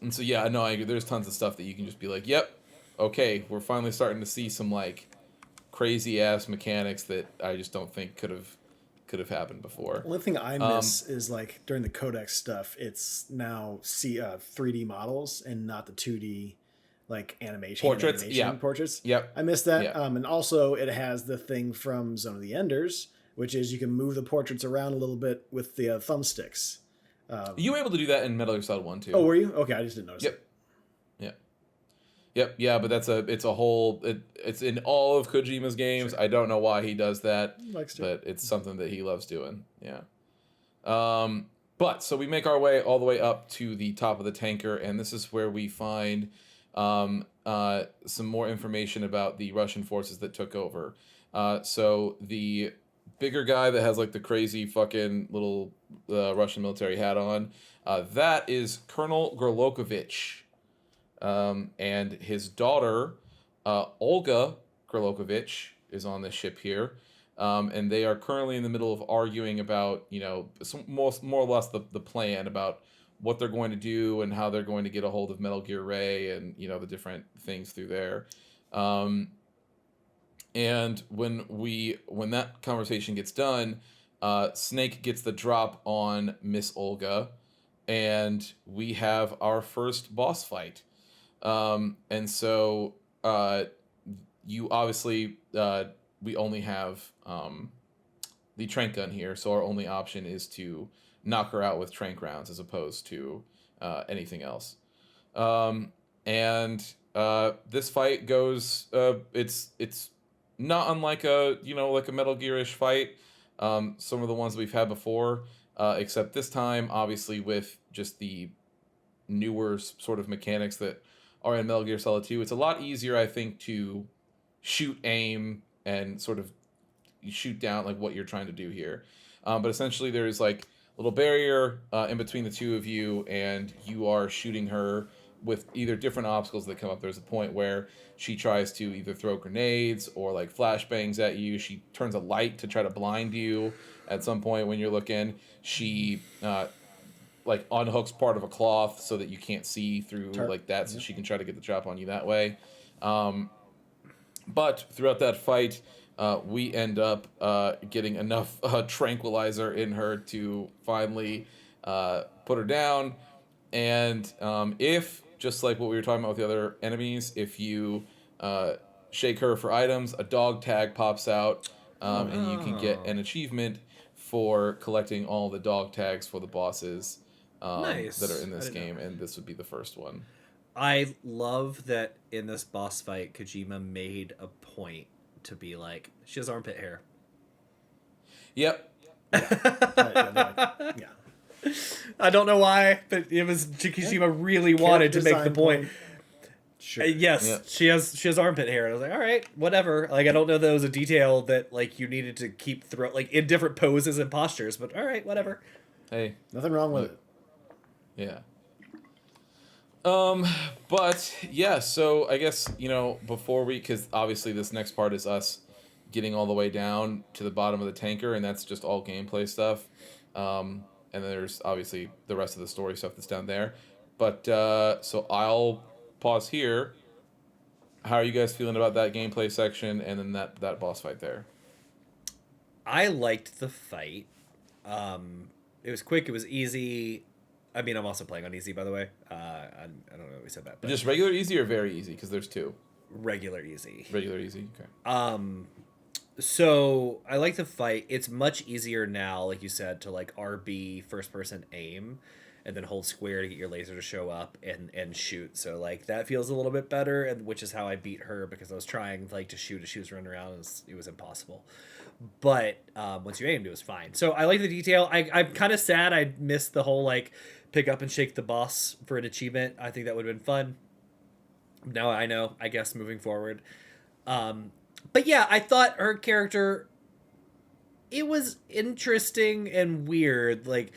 [SPEAKER 3] so, yeah, no, I agree. There's tons of stuff that you can just be like, yep, okay, we're finally starting to see some, like, crazy-ass mechanics that I just don't think could have happened before.
[SPEAKER 2] The only thing I miss is, like, during the codex stuff, it's now 3D models and not the 2D, like, animation.
[SPEAKER 3] Portraits, yeah.
[SPEAKER 2] Portraits.
[SPEAKER 3] Yep.
[SPEAKER 2] I missed that.
[SPEAKER 3] Yeah.
[SPEAKER 2] And also, it has the thing from Zone of the Enders, which is you can move the portraits around a little bit with the thumbsticks.
[SPEAKER 3] You were able to do that in Metal Gear Solid 1, too.
[SPEAKER 2] Oh, were you? Okay, I just didn't notice
[SPEAKER 3] Yep.
[SPEAKER 2] it.
[SPEAKER 3] Yep, yeah, but it's a whole, it's in all of Kojima's games.
[SPEAKER 2] Sure.
[SPEAKER 3] I don't know why he does that,
[SPEAKER 2] Likes to.
[SPEAKER 3] but it's something that he loves doing. Yeah. But so we make our way all the way up to the top of the tanker, and this is where we find some more information about the Russian forces that took over. So the bigger guy that has like the crazy fucking little Russian military hat on, that is Colonel Gorlokovich. And his daughter, Olga Gorlokovich, is on this ship here. And they are currently in the middle of arguing about, more or less the plan about what they're going to do and how they're going to get a hold of Metal Gear Ray and, the different things through there. And when that conversation gets done, Snake gets the drop on Miss Olga, and we have our first boss fight. And so, you obviously, we only have, the trank gun here. So our only option is to knock her out with trank rounds as opposed to, anything else. This fight goes, it's not unlike like a Metal Gear-ish fight. Some of the ones we've had before, except this time, obviously with just the newer sort of mechanics that are in Metal Gear Solid 2, it's a lot easier, I think, to shoot, aim, and sort of shoot down like what you're trying to do here. But essentially, there's like a little barrier in between the two of you, and you are shooting her with either different obstacles that come up. There's a point where she tries to either throw grenades or like flashbangs at you. She turns a light to try to blind you at some point when you're looking. She like unhooks part of a cloth so that you can't see through like that, so she can try to get the drop on you that way. But throughout that fight, we end up getting enough tranquilizer in her to finally put her down. And if, just like what we were talking about with the other enemies, if you shake her for items, a dog tag pops out, and you can get an achievement for collecting all the dog tags for the bosses.
[SPEAKER 1] Nice.
[SPEAKER 3] That are in this game, and this would be the first one.
[SPEAKER 1] I love that in this boss fight, Kojima made a point to be like, she has armpit hair.
[SPEAKER 3] Yep.
[SPEAKER 2] Yeah.
[SPEAKER 1] I don't know why, but it was Kojima really wanted to make the point.
[SPEAKER 2] Sure.
[SPEAKER 1] Yes,
[SPEAKER 3] Yeah.
[SPEAKER 1] she has armpit hair, and I was like, all right, whatever. Like, I don't know that was a detail that like you needed to keep like in different poses and postures, but all right, whatever.
[SPEAKER 3] Hey,
[SPEAKER 2] Nothing wrong with it.
[SPEAKER 3] yeah. But yeah, so I guess, before because obviously this next part is us getting all the way down to the bottom of the tanker, and that's just all gameplay stuff. And then there's obviously the rest of the story stuff that's down there. But so I'll pause here. How are you guys feeling about that gameplay section and then that boss fight there?
[SPEAKER 1] I liked the fight. It was quick. It was easy. I mean, I'm also playing on easy, by the way. I don't know if we said that, but
[SPEAKER 3] Just regular easy or very easy? Because there's two.
[SPEAKER 1] regular easy.
[SPEAKER 3] Regular easy, okay.
[SPEAKER 1] So I like the fight. It's much easier now, like you said, to like RB first person aim and then hold square to get your laser to show up and shoot. So like that feels a little bit better, and which is how I beat her, because I was trying like to shoot as she was running around and it was impossible. But once you aimed, it was fine. So I like the detail. I'm kind of sad I missed the whole like pick up and shake the boss for an achievement. I think that would have been fun. Now I know, I guess, moving forward. But yeah, I thought her character, it was interesting and weird. Like,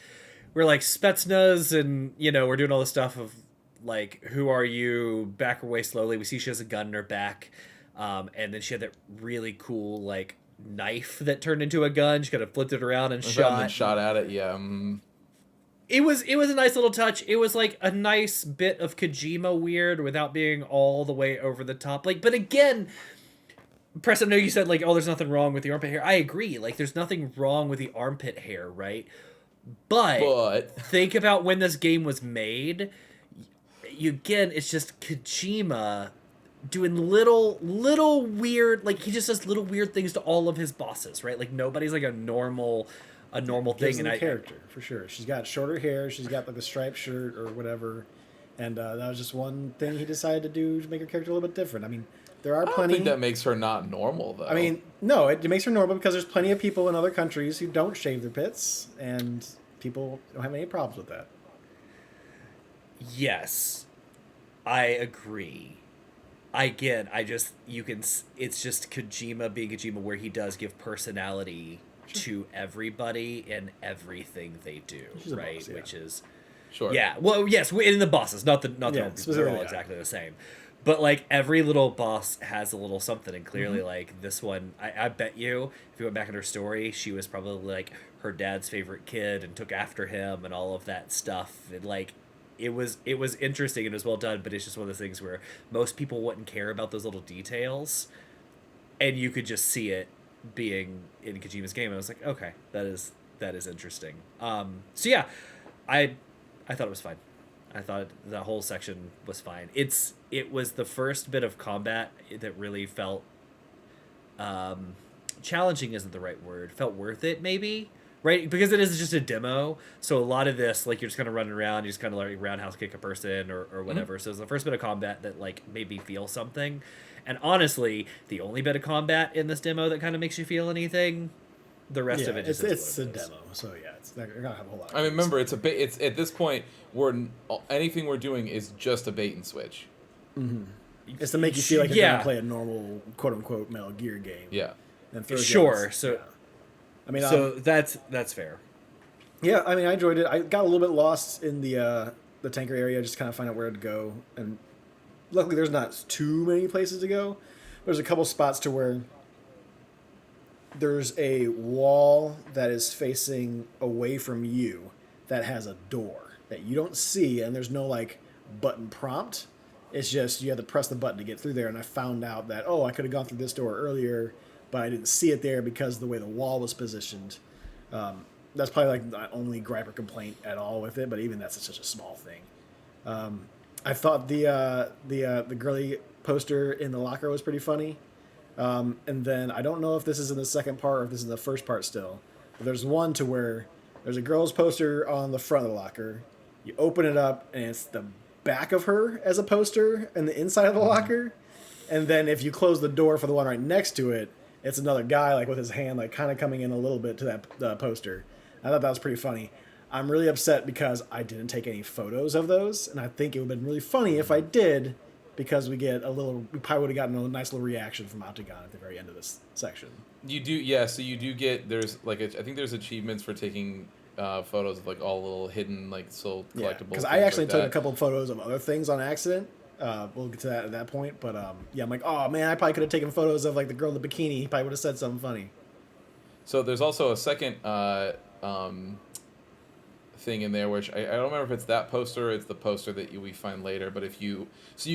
[SPEAKER 1] we're like Spetsnaz, and we're doing all this stuff of like, who are you? Back her way slowly. We see she has a gun in her back, and then she had that really cool like knife that turned into a gun. She kind of flipped it around and
[SPEAKER 3] Shot at it, yeah.
[SPEAKER 1] It was a nice little touch. It was like a nice bit of Kojima weird without being all the way over the top. Like, but again, Press, I know you said like, oh, there's nothing wrong with the armpit hair. I agree. Like, there's nothing wrong with the armpit hair, right? But think about when this game was made. Again, it's just Kojima doing little weird, like he just does little weird things to all of his bosses, right? Like nobody's like a normal
[SPEAKER 2] Gives
[SPEAKER 1] thing.
[SPEAKER 2] them
[SPEAKER 1] And
[SPEAKER 2] character for sure. She's got shorter hair. She's got like a striped shirt or whatever, and that was just one thing he decided to do to make her character a little bit different. I mean, there are
[SPEAKER 3] I don't
[SPEAKER 2] plenty.
[SPEAKER 3] think that makes her not normal, though.
[SPEAKER 2] I mean, no, it makes her normal because there's plenty of people in other countries who don't shave their pits, and people don't have any problems with that.
[SPEAKER 1] Yes, I agree. Again, it's just Kojima being Kojima, where he does give personality to everybody and everything they do, right?
[SPEAKER 2] Boss, yeah.
[SPEAKER 1] Which is,
[SPEAKER 3] sure.
[SPEAKER 1] yeah. Well, yes, in the bosses, not the
[SPEAKER 2] Yeah,
[SPEAKER 1] they're all exactly the same. But like every little boss has a little something, and clearly, like this one, I bet you, if you went back in her story, she was probably like her dad's favorite kid and took after him and all of that stuff. And like, it was interesting and it was well done. But it's just one of those things where most people wouldn't care about those little details, and you could just see it being in Kojima's game. And I was like, okay, that is interesting. So yeah, I thought it was fine. I thought the whole section was fine. It was the first bit of combat that really felt challenging isn't the right word. Felt worth it, maybe, right? Because it is just a demo. So a lot of this, like, you're just kind of running around, you just kind of like roundhouse kick a person or whatever. Mm-hmm. So it's the first bit of combat that like made me feel something. And honestly, the only bit of combat in this demo that kind of makes you feel anything, the rest of it just
[SPEAKER 2] it's a demo. So yeah, you're gonna have a whole lot.
[SPEAKER 3] I mean, remember, it's at this point anything we're doing is just a bait and switch.
[SPEAKER 2] Mm-hmm. It's to make you feel like you're gonna play a normal quote unquote Metal Gear game.
[SPEAKER 3] Yeah.
[SPEAKER 2] And
[SPEAKER 1] sure. So,
[SPEAKER 2] yeah. I mean,
[SPEAKER 1] so that's fair.
[SPEAKER 2] Yeah, I mean, I enjoyed it. I got a little bit lost in the tanker area, just kind of find out where to go, and luckily there's not too many places to go. There's a couple spots to where there's a wall that is facing away from you that has a door that you don't see, and there's no like button prompt. It's just you have to press the button to get through there. And I found out that, I could have gone through this door earlier, but I didn't see it there because of the way the wall was positioned. That's probably like the only gripe or complaint at all with it, but even that's such a small thing. I thought the girly poster in the locker was pretty funny. And then I don't know if this is in the second part or if this is in the first part still, but there's one to where there's a girl's poster on the front of the locker. You open it up and it's the back of her as a poster and the inside of the locker. And then if you close the door for the one right next to it, it's another guy like with his hand like kind of coming in a little bit to that poster. I thought that was pretty funny. I'm really upset because I didn't take any photos of those, and I think it would have been really funny if I did, because we probably would have gotten a nice little reaction from Octagon at the very end of this section.
[SPEAKER 3] You do, yeah. So you do get there's like I think there's achievements for taking photos of like all little hidden like soul collectibles.
[SPEAKER 2] Because I actually took a couple of photos of other things on accident. We'll get to that at that point. But yeah, I'm like, oh man, I probably could have taken photos of like the girl in the bikini. He probably would have said something funny.
[SPEAKER 3] So there's also a second thing in there, which I don't remember if it's that poster or it's the poster that we find later. But you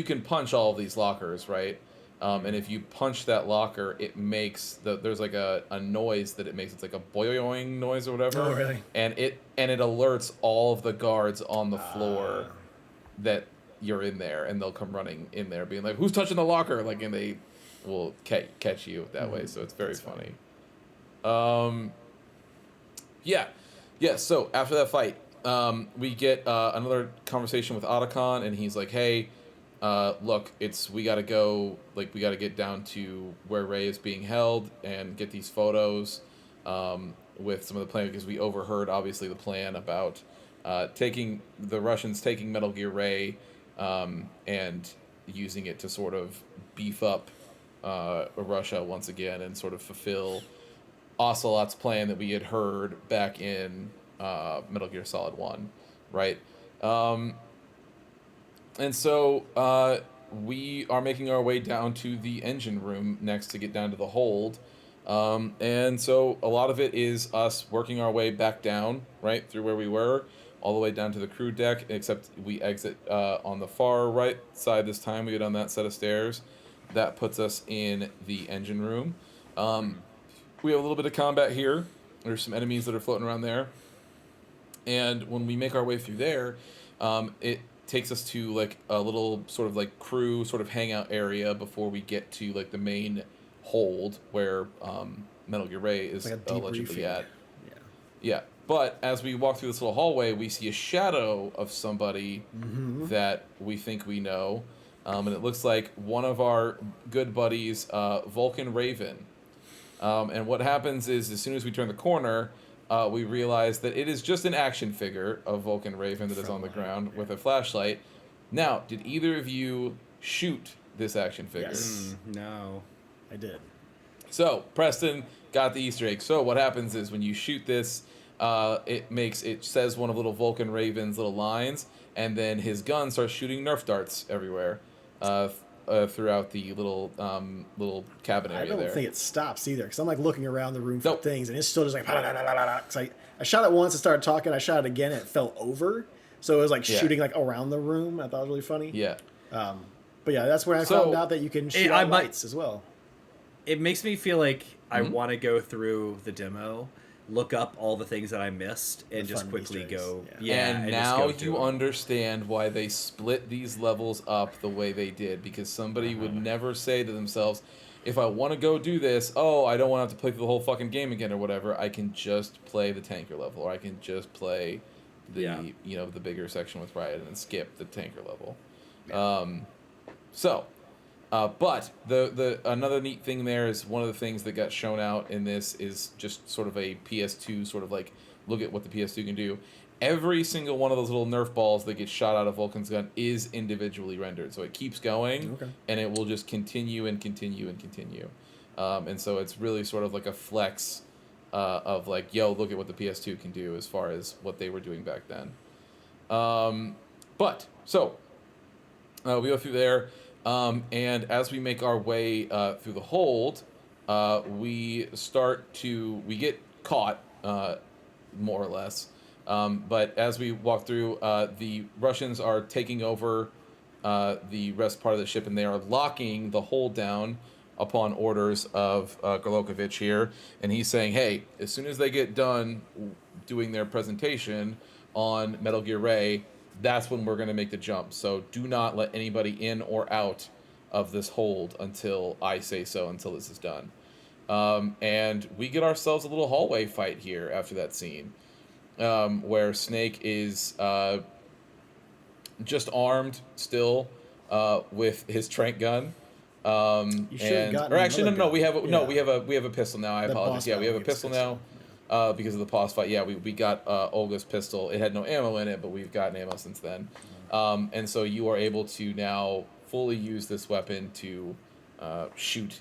[SPEAKER 3] can punch all of these lockers, right? And if you punch that locker, it makes there's like a noise that it makes. It's like a boing noise or whatever.
[SPEAKER 2] Oh, really?
[SPEAKER 3] And it alerts all of the guards on the floor that you're in there, and they'll come running in there, being like, "Who's touching the locker?" Like, and they will catch you that way. So it's very funny. Yeah. So after that fight, we get another conversation with Otacon, and he's like, "Hey, look, we gotta go. Like, we gotta get down to where Ray is being held and get these photos with some of the plan, because we overheard obviously the plan about taking the Russians taking Metal Gear Ray and using it to sort of beef up Russia once again and sort of fulfill Ocelot's plan that we had heard back in Metal Gear Solid 1, right? And so we are making our way down to the engine room next to get down to the hold. And so a lot of it is us working our way back down, right, through where we were, all the way down to the crew deck, except we exit on the far right side this time. We get on that set of stairs. That puts us in the engine room. We have a little bit of combat here. There's some enemies that are floating around there. And when we make our way through there, it takes us to like a little sort of like crew sort of hangout area before we get to like the main hold where Metal Gear Ray is
[SPEAKER 2] like
[SPEAKER 3] allegedly at.
[SPEAKER 2] Yeah.
[SPEAKER 3] But as we walk through this little hallway, we see a shadow of somebody that we think we know. And it looks like one of our good buddies, Vulcan Raven. And what happens is, as soon as we turn the corner, we realize that it is just an action figure of Vulcan Raven that is on the ground with a flashlight. Now, did either of you shoot this action figure?
[SPEAKER 2] Yes.
[SPEAKER 4] No.
[SPEAKER 2] I did.
[SPEAKER 3] So, Preston got the Easter egg. So, what happens is when you shoot this, it says one of little Vulcan Raven's little lines, and then his gun starts shooting Nerf darts everywhere throughout the little cabin area there.
[SPEAKER 2] I don't think it stops either, because I'm like looking around the room for things, and it's still just like. So I shot it once and started talking. I shot it again, and it fell over. So it was like shooting like around the room. I thought it was really funny.
[SPEAKER 3] Yeah.
[SPEAKER 2] But yeah, that's where I found out that you can shoot out lights as well.
[SPEAKER 4] It makes me feel like I want to go through the demo, look up all the things that I missed, and just quickly go.
[SPEAKER 3] And now you understand why they split these levels up the way they did, because somebody would never say to themselves, if I want to go do this, I don't want to have to play through the whole fucking game again or whatever. I can just play the tanker level, or I can just play the the bigger section with Riot and skip the tanker level. But the another neat thing there is one of the things that got shown out in this is just sort of a PS2 sort of like look at what the PS2 can do. Every single one of those little Nerf balls that gets shot out of Vulcan's gun is individually rendered, so it keeps going, and it will just continue and continue and continue. And so it's really sort of like a flex of like, yo, look at what the PS2 can do as far as what they were doing back then. We go through there. And as we make our way through the hold, we get caught, more or less. But as we walk through, the Russians are taking over the rest part of the ship, and they are locking the hold down upon orders of Gorlokovich here. And he's saying, hey, as soon as they get done doing their presentation on Metal Gear Ray, that's when we're going to make the jump. So do not let anybody in or out of this hold until I say so, until this is done. And we get ourselves a little hallway fight here after that scene, where Snake is just armed still with his trank gun. We have a pistol now. I apologize. Yeah, we have a pistol now. Because of the boss fight. Yeah, we got Olga's pistol. It had no ammo in it, but we've gotten ammo since then. And so you are able to now fully use this weapon to shoot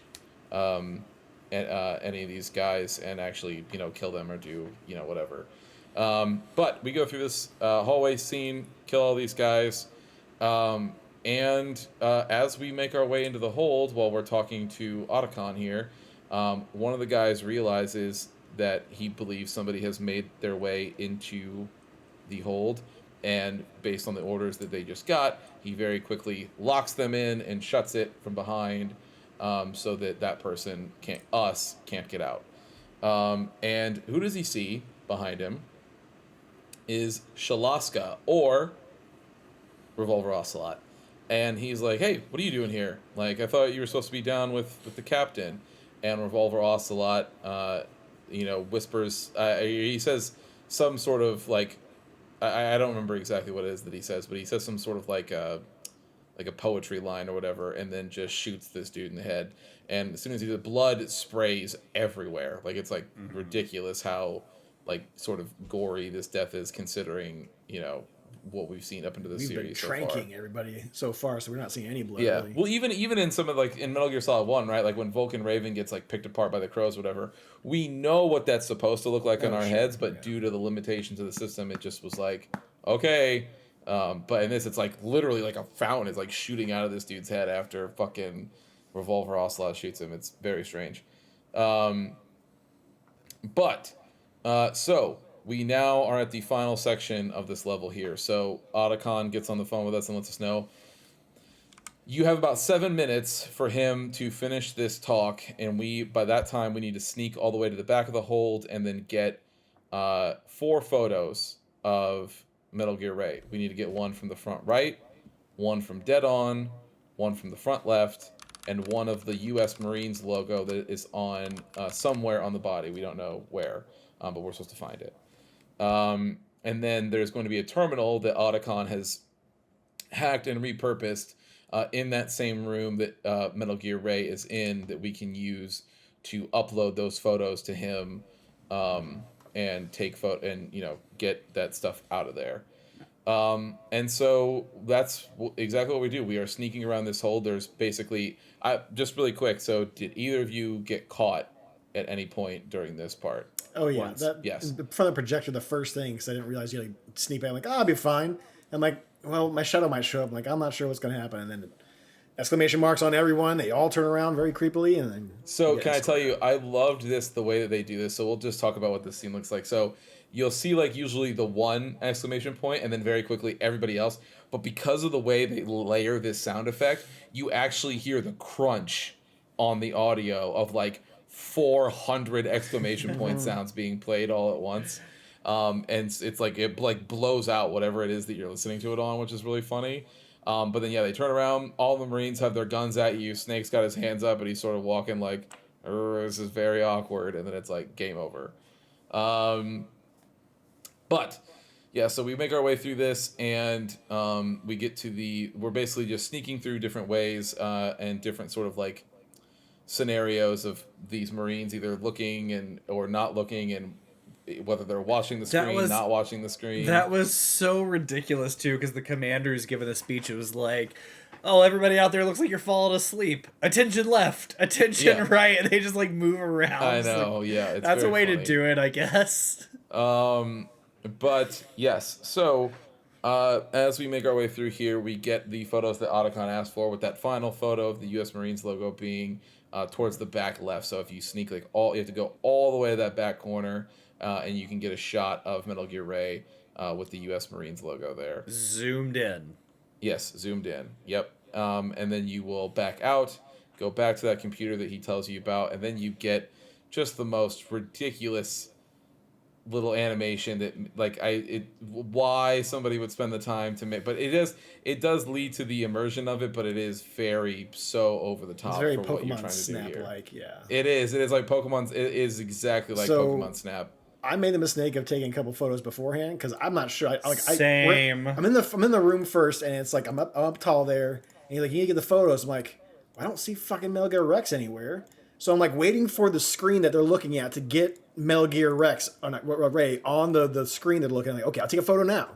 [SPEAKER 3] any of these guys and actually, kill them or do, whatever. But we go through this hallway scene, kill all these guys, and as we make our way into the hold, while we're talking to Otacon here, one of the guys realizes that he believes somebody has made their way into the hold, and based on the orders that they just got, he very quickly locks them in and shuts it from behind, so that person can't get out. And who does he see behind him? Is Shalaska, or Revolver Ocelot. And he's like, hey, what are you doing here? Like, I thought you were supposed to be down with the captain. And Revolver Ocelot, whispers, he says some sort of, like, I don't remember exactly what it is that he says, but he says some sort of, like a poetry line or whatever, and then just shoots this dude in the head. And as soon as he does, blood sprays everywhere. Like, it's, like, ridiculous how, like, sort of gory this death is, considering, what we've seen up into the
[SPEAKER 2] We've
[SPEAKER 3] series
[SPEAKER 2] been
[SPEAKER 3] so far.
[SPEAKER 2] tranking everybody so far, so we're not seeing any blood.
[SPEAKER 3] Yeah,
[SPEAKER 2] Really.
[SPEAKER 3] well, even in some of, like, in Metal Gear Solid 1, right? Like, when Vulcan Raven gets, like, picked apart by the crows or whatever, we know what that's supposed to look like in our heads, but due to the limitations of the system, it just was like, okay. But in this, it's, like, literally, like, a fountain is, like, shooting out of this dude's head after fucking Revolver Ocelot shoots him. It's very strange. So we now are at the final section of this level here. So Otacon gets on the phone with us and lets us know you have about 7 minutes for him to finish this talk, and by that time we need to sneak all the way to the back of the hold and then get 4 photos of Metal Gear Ray. We need to get one from the front right, one from dead on, one from the front left, and one of the U.S. Marines logo that is on somewhere on the body. We don't know where, but we're supposed to find it. And then there's going to be a terminal that Otacon has hacked and repurposed in that same room that Metal Gear Ray is in, that we can use to upload those photos to him, and take and get that stuff out of there. And so that's exactly what we do. We are sneaking around this hold. There's basically, just really quick. So did either of you get caught at any point during this part?
[SPEAKER 2] Oh yeah,
[SPEAKER 3] Once. Yes.
[SPEAKER 2] From the projector, the first thing, because I didn't realize you like sneak back. I'm like, I'll be fine. I'm like, well, my shadow might show up. I'm like, I'm not sure what's going to happen. And then exclamation marks on everyone. They all turn around very creepily, and then.
[SPEAKER 3] So can I tell you, I loved the way that they do this. So we'll just talk about what this scene looks like. So you'll see, like, usually the one exclamation point, and then very quickly everybody else. But because of the way they layer this sound effect, you actually hear the crunch on the audio of, like, 400 exclamation point sounds being played all at once. And it's like, it like blows out whatever it is that you're listening to it on, which is really funny. But then, yeah, they turn around, all the Marines have their guns at you, Snake's got his hands up, and he's sort of walking like, this is very awkward, and then it's like, game over. But, yeah, so we make our way through this, and we get to we're basically just sneaking through different ways, and different sort of, like, scenarios of these Marines either looking or not looking, and whether they're watching the screen, not watching the screen.
[SPEAKER 1] That was so ridiculous, too, because the commander's giving a speech. It was like, oh, everybody out there looks like you're falling asleep. Attention left, attention right. And they just, like, move around.
[SPEAKER 3] I know, it's
[SPEAKER 1] that's a way
[SPEAKER 3] funny
[SPEAKER 1] to do it, I guess.
[SPEAKER 3] But, yes, so as we make our way through here, we get the photos that Otacon asked for, with that final photo of the U.S. Marines logo being towards the back left. So if you sneak, like, you have to go all the way to that back corner, and you can get a shot of Metal Gear Ray with the U.S. Marines logo there.
[SPEAKER 1] Zoomed in.
[SPEAKER 3] Yes, zoomed in. Yep. And then you will back out, go back to that computer that he tells you about, and then you get just the most ridiculous little animation that, like, why somebody would spend the time to make, but it does lead to the immersion of it, but it is so over the top.
[SPEAKER 2] It's very
[SPEAKER 3] for
[SPEAKER 2] Pokemon
[SPEAKER 3] what you're trying to
[SPEAKER 2] Snap
[SPEAKER 3] do here.
[SPEAKER 2] like, yeah.
[SPEAKER 3] It is like Pokemon. It is exactly like Pokemon Snap.
[SPEAKER 2] I made the mistake of taking a couple photos beforehand because I'm not sure.
[SPEAKER 1] Same.
[SPEAKER 2] I'm in the room first, and it's like I'm up tall there, and he's like, you need to get the photos. I'm like, I don't see fucking Metal Gear Rex anywhere. So I'm like waiting for the screen that they're looking at to get Metal Gear Rex Ray on the screen they're looking at. Like, okay, I'll take a photo now.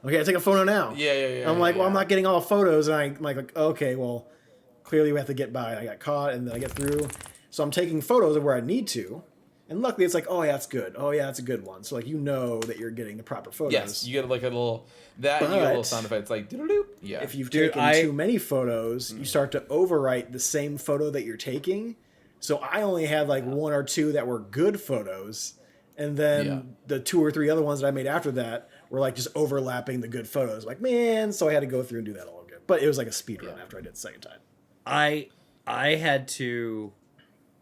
[SPEAKER 2] Okay, I take a photo now.
[SPEAKER 3] Yeah.
[SPEAKER 2] I'm like, well,
[SPEAKER 3] yeah.
[SPEAKER 2] I'm not getting all photos, and I'm like, okay, well, clearly we have to get by. I got caught, and then I get through. So I'm taking photos of where I need to, and luckily it's like, oh yeah, that's good. Oh yeah, that's a good one. So like that you're getting the proper photos.
[SPEAKER 3] Yes, you get like a little that. You get a little sound effect. It's like doodle. Yeah.
[SPEAKER 2] If you've
[SPEAKER 1] Dude,
[SPEAKER 2] taken too many photos, you start to overwrite the same photo that you're taking. So I only had like one or two that were good photos, and then the 2 or 3 other ones that I made after that were like just overlapping the good photos. Like, man, so I had to go through and do that all again. But it was like a speed run after I did it the second time.
[SPEAKER 1] I had to.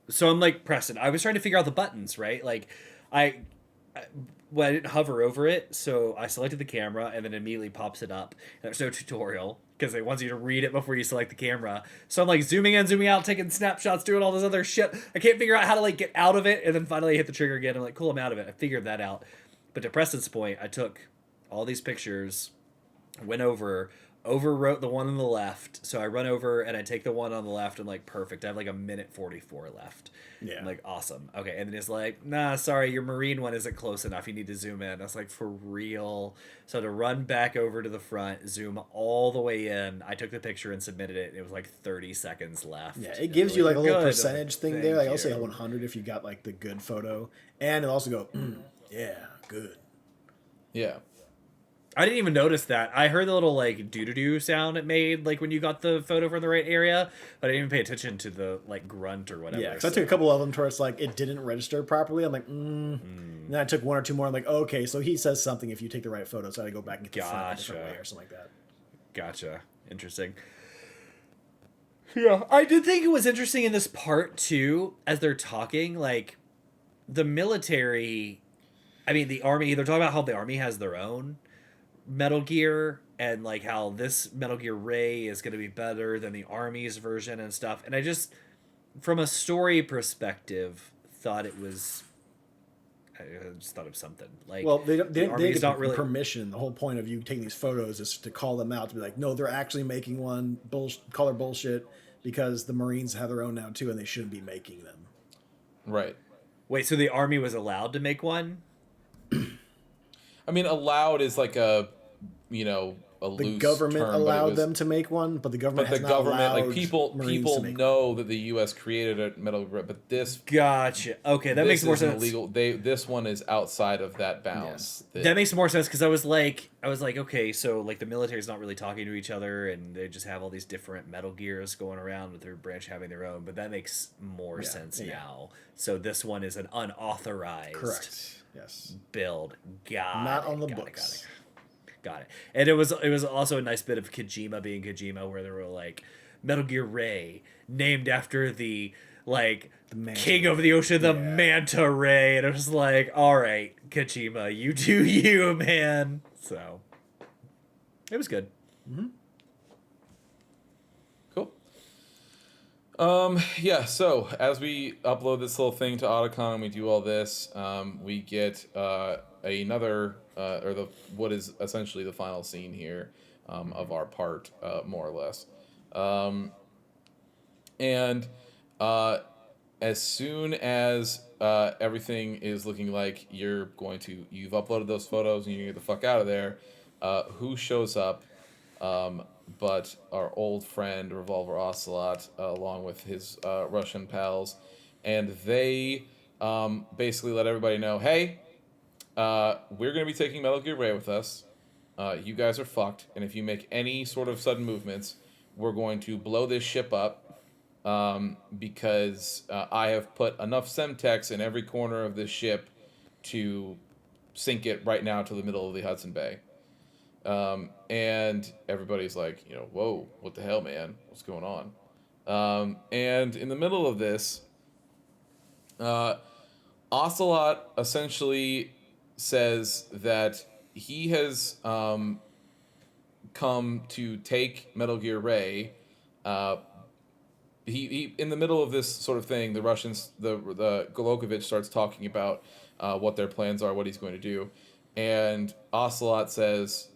[SPEAKER 1] So I'm like Preston. I was trying to figure out the buttons, right? Like, well, I didn't hover over it, so I selected the camera, and then it immediately pops it up. And there's no tutorial because it wants you to read it before you select the camera. So I'm like zooming in, zooming out, taking snapshots, doing all this other shit. I can't figure out how to like get out of it, and then finally I hit the trigger again. I'm like, cool, I'm out of it. I figured that out. But to Preston's point, I took all these pictures, went overwrote the one on the left. So I run over and I take the one on the left and like, perfect. I have like a minute 44 left.
[SPEAKER 2] Yeah.
[SPEAKER 1] I'm like, awesome. Okay. And then he's like, nah, sorry, your marine one isn't close enough. You need to zoom in. I was like, for real? So to run back over to the front, zoom all the way in. I took the picture and submitted it. It was like 30 seconds left.
[SPEAKER 2] Yeah, it gives you like a little
[SPEAKER 1] good.
[SPEAKER 2] percentage thing
[SPEAKER 1] Thank
[SPEAKER 2] there. Like I'll say
[SPEAKER 1] you.
[SPEAKER 2] a 100 if you got like the good photo, and it'll also go, yeah, good.
[SPEAKER 3] Yeah.
[SPEAKER 1] I didn't even notice that. I heard the little like doo-doo-doo sound it made like when you got the photo from the right area, but I didn't even pay attention to the like grunt or whatever.
[SPEAKER 2] Yeah, because I took a couple of them to where it's like it didn't register properly. I'm like, And then I took 1 or 2 more. I'm like, okay, so he says something if you take the right photo, so I had to go back and get the front a different way or something like that.
[SPEAKER 1] Gotcha. Interesting. Yeah, I did think it was interesting in this part too, as they're talking, like the military. I mean, the army. They're talking about how the army has their own Metal Gear, and like how this Metal Gear Ray is going to be better than the army's version and stuff. And I just, from a story perspective, thought it was. I just thought of something like.
[SPEAKER 2] Well, they didn't get
[SPEAKER 1] not really
[SPEAKER 2] permission. The whole point of you taking these photos is to call them out to be like, no, they're actually making one. Call her bullshit because the Marines have their own now too, and they shouldn't be making them.
[SPEAKER 3] Right.
[SPEAKER 1] Wait, so the army was allowed to make one?
[SPEAKER 3] I mean, allowed is like a loose
[SPEAKER 2] The government
[SPEAKER 3] term, but
[SPEAKER 2] allowed
[SPEAKER 3] it was,
[SPEAKER 2] them to make one, but the government
[SPEAKER 3] But
[SPEAKER 2] has
[SPEAKER 3] the
[SPEAKER 2] not
[SPEAKER 3] government,
[SPEAKER 2] allowed
[SPEAKER 3] like people
[SPEAKER 2] Marines to make
[SPEAKER 3] know that the U.S. created a Metal Gear, but this
[SPEAKER 1] Gotcha. Okay, that
[SPEAKER 3] this
[SPEAKER 1] makes more
[SPEAKER 3] is
[SPEAKER 1] sense.
[SPEAKER 3] illegal. This one is outside of that bounds.
[SPEAKER 1] That makes more sense because I was like, okay, so like the military's not really talking to each other, and they just have all these different Metal Gears going around with their branch having their own. But that makes more sense now. So this one is an unauthorized,
[SPEAKER 2] Correct. Yes.
[SPEAKER 1] build. Got
[SPEAKER 2] Not
[SPEAKER 1] it,
[SPEAKER 2] on the
[SPEAKER 1] got it,
[SPEAKER 2] books.
[SPEAKER 1] Got it. And it was also a nice bit of Kojima being Kojima, where they were like Metal Gear Ray, named after the like king of the ocean, the manta ray, and it was like, all right, Kojima, you do you, man. So it was good.
[SPEAKER 3] Cool. Yeah, so as we upload this little thing to Otacon and we do all this, we get another what is essentially the final scene here of our part, more or less. And as soon as everything is looking like you've uploaded those photos and you get the fuck out of there, who shows up but our old friend Revolver Ocelot, along with his Russian pals, and they basically let everybody know, hey, we're going to be taking Metal Gear Ray with us. You guys are fucked, and if you make any sort of sudden movements, we're going to blow this ship up, because I have put enough Semtex in every corner of this ship to sink it right now to the middle of the Hudson Bay. And everybody's like, whoa, what the hell, man? What's going on? And in the middle of this, Ocelot essentially says that he has come to take Metal Gear Ray. He in the middle of this sort of thing, the Russians, the Golokovich starts talking about what their plans are, what he's going to do, and Ocelot says,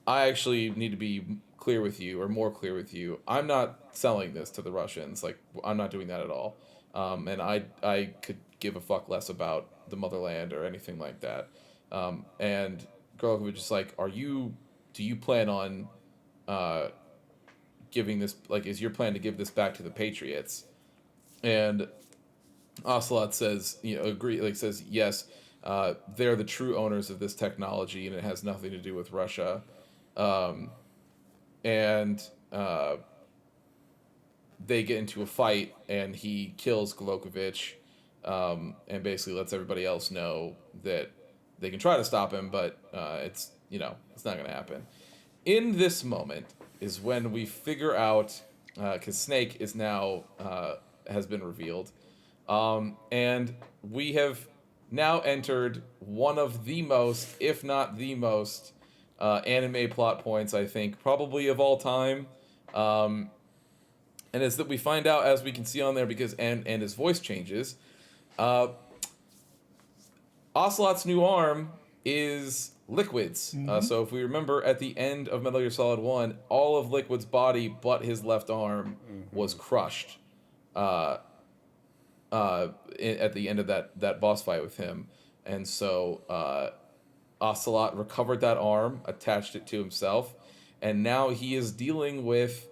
[SPEAKER 3] I actually need to be clear with you, or more clear with you. I'm not selling this to the Russians. Like, I'm not doing that at all. And I could give a fuck less about the motherland or anything like that. And Grokovich is like, do you plan on giving this, like, is your plan to give this back to the Patriots? And Ocelot says, says, yes, they're the true owners of this technology, and it has nothing to do with Russia. And they get into a fight, and he kills Golokovich, and basically lets everybody else know that they can try to stop him, but it's not going to happen. In this moment is when we figure out, because Snake is now has been revealed, and we have now entered one of the most, if not the most, anime plot points, I think, probably of all time. And it's that we find out, as we can see on there, because and his voice changes, Ocelot's new arm is Liquid's. So if we remember, at the end of Metal Gear Solid 1, all of Liquid's body but his left arm was crushed at the end of that boss fight with him. And so Ocelot recovered that arm, attached it to himself, and now he is dealing with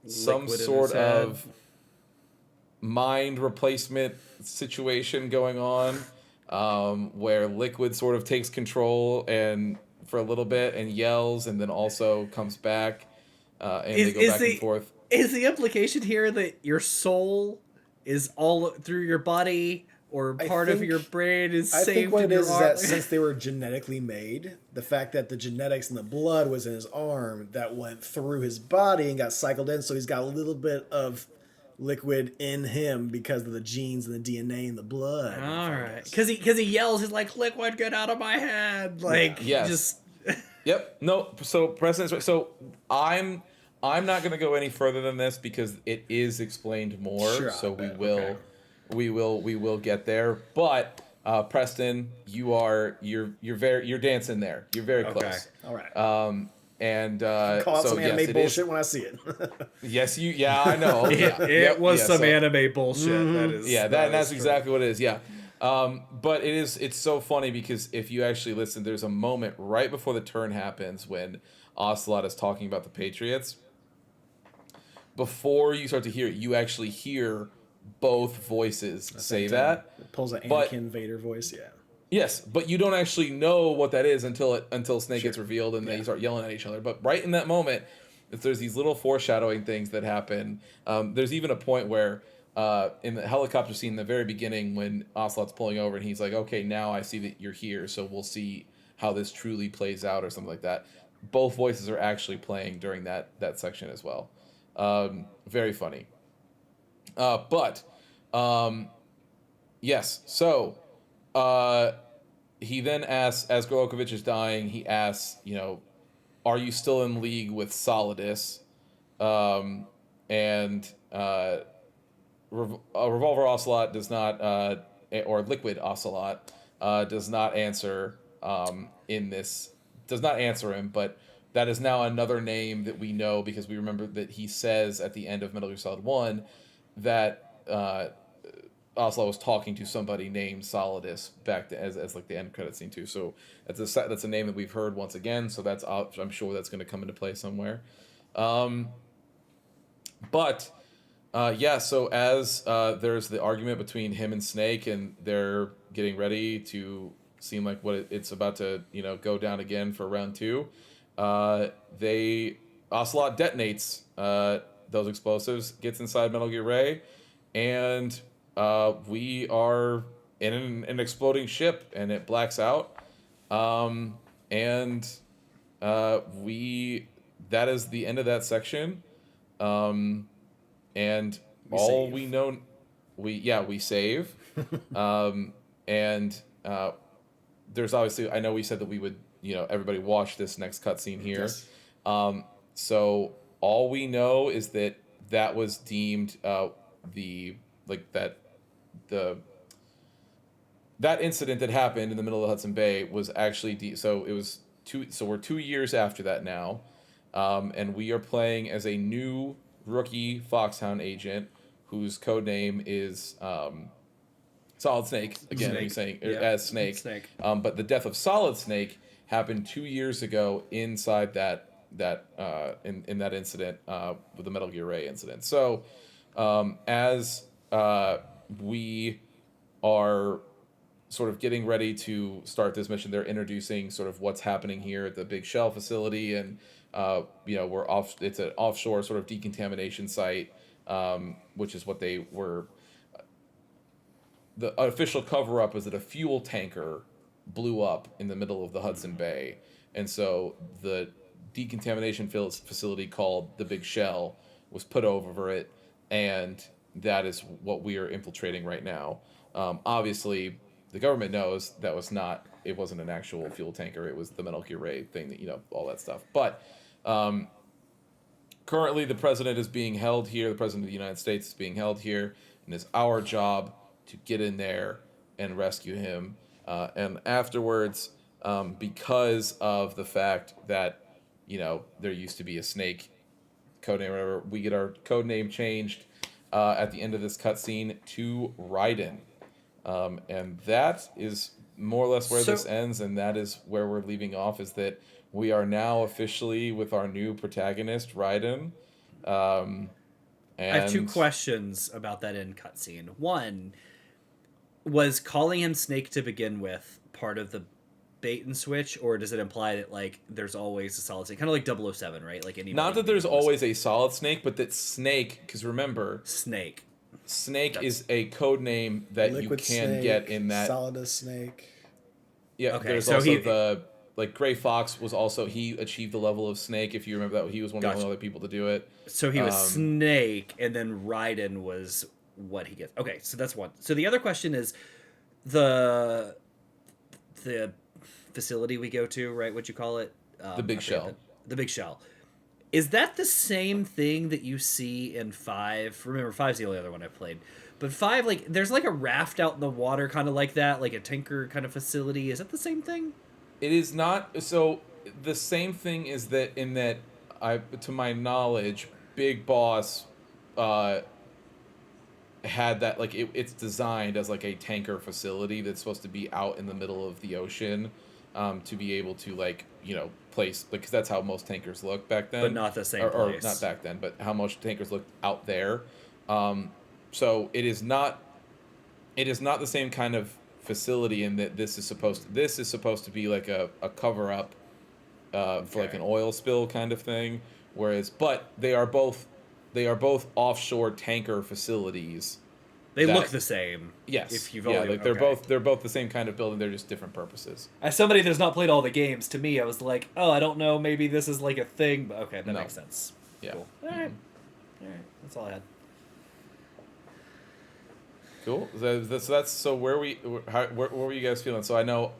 [SPEAKER 3] some sort of mind replacement situation going on, where Liquid sort of takes control and for a little bit and yells, and then also comes back, and they go back and forth.
[SPEAKER 1] Is the implication here that your soul is all through your body, or part of your brain is saved?
[SPEAKER 2] I think what
[SPEAKER 1] in
[SPEAKER 2] it
[SPEAKER 1] your
[SPEAKER 2] is
[SPEAKER 1] arm?
[SPEAKER 2] that since they were genetically made, the fact that the genetics in the blood was in his arm that went through his body and got cycled in, so he's got a little bit of Liquid in him because of the genes and the DNA in the blood.
[SPEAKER 1] All right, because he yells, he's like, "Liquid, get out of my head!" Like,
[SPEAKER 3] yes.
[SPEAKER 1] just.
[SPEAKER 3] Yep. No. So President's. So I'm not going to go any further than this because it is explained more.
[SPEAKER 2] Sure,
[SPEAKER 3] so
[SPEAKER 2] I bet.
[SPEAKER 3] we will get there. But Preston, you're dancing there. You're very close.
[SPEAKER 2] All right.
[SPEAKER 3] Call
[SPEAKER 2] out
[SPEAKER 3] so
[SPEAKER 2] some
[SPEAKER 3] yes,
[SPEAKER 2] anime
[SPEAKER 3] it
[SPEAKER 2] bullshit
[SPEAKER 3] is.
[SPEAKER 2] when I see it.
[SPEAKER 3] Yes, I know.
[SPEAKER 1] It was some anime bullshit. That is.
[SPEAKER 3] That's
[SPEAKER 1] true.
[SPEAKER 3] exactly what it is. Yeah. But it's so funny because if you actually listen, there's a moment right before the turn happens when Ocelot is talking about the Patriots. Before you start to hear it, you actually hear both voices say that.
[SPEAKER 2] It pulls an Anakin Vader voice, yeah.
[SPEAKER 3] Yes, but you don't actually know what that is until Snake gets revealed and they start yelling at each other. But right in that moment, there's these little foreshadowing things that happen. There's even a point where in the helicopter scene in the very beginning when Ocelot's pulling over and he's like, okay, now I see that you're here, so we'll see how this truly plays out or something like that. Both voices are actually playing during that section as well. Very funny. Yes, so he then asks, as Golokovich is dying, he asks, are you still in league with Solidus? Revolver Ocelot does not, or Liquid Ocelot does not answer does not answer him, but that is now another name that we know because we remember that he says at the end of Metal Gear Solid 1 that Ocelot was talking to somebody named Solidus back to, as like the end credit scene too. So that's a name that we've heard once again. So I'm sure that's going to come into play somewhere. So as there's the argument between him and Snake, and they're getting ready to seem like what it's about to go down again for round 2. Ocelot detonates those explosives, gets inside Metal Gear Ray, and we are in an exploding ship, and it blacks out. That is the end of that section. We know, we save. There's obviously, I know we said that we would, everybody watch this next cutscene here.
[SPEAKER 2] Yes.
[SPEAKER 3] So all we know is that was deemed that incident that happened in the middle of Hudson Bay was actually so it was we're 2 years after that now, and we are playing as a new rookie Foxhound agent whose code name is Solid Snake, again,
[SPEAKER 1] Snake.
[SPEAKER 3] he's saying
[SPEAKER 1] Yeah.
[SPEAKER 3] as Snake.
[SPEAKER 1] Snake.
[SPEAKER 3] But the death of Solid Snake happened 2 years ago inside in that incident with the Metal Gear Ray incident. So as we are sort of getting ready to start this mission, they're introducing sort of what's happening here at the Big Shell facility, and we're off. It's an offshore sort of decontamination site, which is what they were. The official cover up is that a fuel tanker blew up in the middle of the Hudson Bay, and so the decontamination facility called the Big Shell was put over it, and that is what we are infiltrating right now. Obviously, the government knows that it wasn't an actual fuel tanker. It was the Metal Gear Ray thing that, all that stuff. But currently the president is being held here. The president of the United States is being held here, and it's our job to get in there and rescue him. And afterwards, because of the fact that, there used to be a Snake codename or whatever, we get our code name changed at the end of this cutscene to Raiden. And that is more or less where this ends, and that is where we're leaving off, is that we are now officially with our new protagonist, Raiden. And
[SPEAKER 1] I have 2 questions about that end cutscene. One, was calling him Snake to begin with part of the bait and switch, or does it imply that, like, there's always a solid Snake? Kind of like 007, right? Like
[SPEAKER 3] not that there's always a solid Snake, but that Snake, because remember...
[SPEAKER 1] Snake
[SPEAKER 3] is a code name that
[SPEAKER 2] Liquid
[SPEAKER 3] you can
[SPEAKER 2] Snake,
[SPEAKER 3] get in that.
[SPEAKER 2] Solid as Snake.
[SPEAKER 3] Yeah,
[SPEAKER 1] okay,
[SPEAKER 3] there's
[SPEAKER 1] so
[SPEAKER 3] also Gray Fox was also, he achieved the level of Snake, if you remember that. He was one of the only other people to do it.
[SPEAKER 1] So he was Snake, and then Raiden was what he gets. Okay, so that's one. So the other question is the facility we go to, right? What'd you call it?
[SPEAKER 3] The Big Shell.
[SPEAKER 1] The Big Shell. Is that the same thing that you see in 5? Remember, 5's the only other one I played. But 5, like, there's like a raft out in the water kind of like that, like a tanker kind of facility. Is that the same thing?
[SPEAKER 3] It is not. So the same thing is that in that, to my knowledge, Big Boss had that, like, it's designed as like a tanker facility that's supposed to be out in the middle of the ocean, to be able to, like, place, because that's how most tankers look back then,
[SPEAKER 1] But not the same
[SPEAKER 3] or
[SPEAKER 1] place.
[SPEAKER 3] not back then, but how most tankers looked out there. So it is not the same kind of facility in that this is supposed to be like a cover up for like an oil spill kind of thing, but they are both offshore tanker facilities.
[SPEAKER 1] They look the same.
[SPEAKER 3] Yes.
[SPEAKER 1] If you've
[SPEAKER 3] they're both the same kind of building. They're just different purposes.
[SPEAKER 1] As somebody that's not played all the games, to me, I was like, oh, I don't know, maybe this is like a thing, but okay, that makes sense.
[SPEAKER 3] Yeah.
[SPEAKER 1] Cool. All right. That's all I had.
[SPEAKER 3] Cool. So where were you guys feeling? So I know,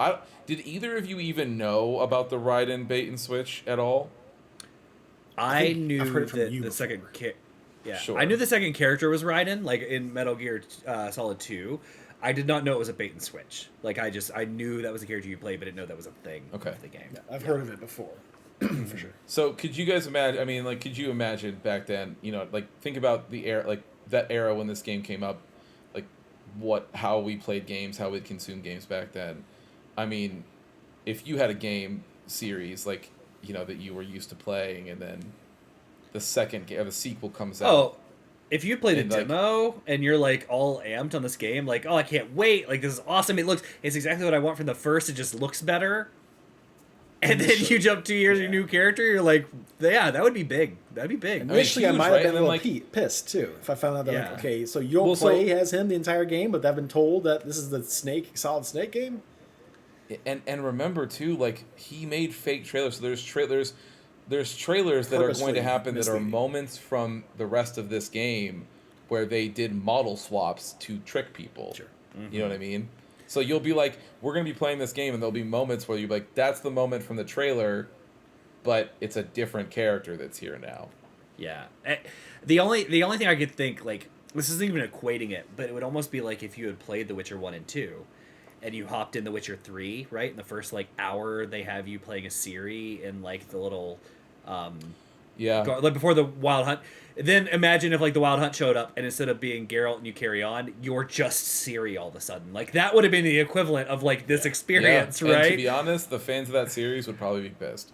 [SPEAKER 3] did either of you even know about the Raiden bait and switch at all?
[SPEAKER 1] I knew
[SPEAKER 2] I've heard it from
[SPEAKER 1] that
[SPEAKER 2] you
[SPEAKER 1] the
[SPEAKER 2] before.
[SPEAKER 1] second yeah,
[SPEAKER 3] Sure.
[SPEAKER 1] I knew the second character was Raiden, like in Metal Gear Solid 2. I did not know it was a bait and switch. Like, I knew that was a character you played, but didn't know that was a thing of the game.
[SPEAKER 2] Yeah, I've heard of it before, for sure.
[SPEAKER 3] So could you guys imagine? I mean, like, could you imagine back then? Like, think about the era, like that era when this game came up, like how we played games, how we consumed games back then. I mean, if you had a game series like that you were used to playing, and then the second game, the sequel comes out.
[SPEAKER 1] Oh, if you played a
[SPEAKER 3] And, like-
[SPEAKER 1] demo and you're like all amped on this game, like, oh, I can't wait! Like, this is awesome. It's exactly what I want from the first. It just looks better. And then you jump 2 years, your new character, you're like, yeah, that would be big. That'd be big.
[SPEAKER 2] Initially, I
[SPEAKER 3] huge,
[SPEAKER 2] might
[SPEAKER 3] right?
[SPEAKER 2] have been
[SPEAKER 3] And
[SPEAKER 2] a
[SPEAKER 3] then,
[SPEAKER 2] little pissed too if I found out that,
[SPEAKER 1] Yeah.
[SPEAKER 2] like, okay, so you don't
[SPEAKER 3] Well, so-
[SPEAKER 2] play as him the entire game, but I've been told that this is the Solid Snake game.
[SPEAKER 3] And remember too, like, he made fake trailers. So there's trailers that are going
[SPEAKER 2] Purposefully
[SPEAKER 3] to happen that are
[SPEAKER 2] misleading.
[SPEAKER 3] moments from the rest of this game where they did model swaps to trick people.
[SPEAKER 2] Sure.
[SPEAKER 3] You know what I mean? So you'll be like, we're going to be playing this game, and there'll be moments where you're like, that's the moment from the trailer, but it's a different character that's here now.
[SPEAKER 1] Yeah. The only thing I could think, like, this isn't even equating it, but it would almost be like if you had played The Witcher 1 and 2, and you hopped in The Witcher 3, right? In the first, like, hour, they have you playing a Ciri in, like, the little
[SPEAKER 3] Yeah.
[SPEAKER 1] Like before the Wild Hunt. Then imagine if like the Wild Hunt showed up and instead of being Geralt and you carry on, you're just Ciri all of a sudden. Like that would have been the equivalent of like this experience,
[SPEAKER 3] And
[SPEAKER 1] right?
[SPEAKER 3] to be honest, the fans of that series would probably be pissed.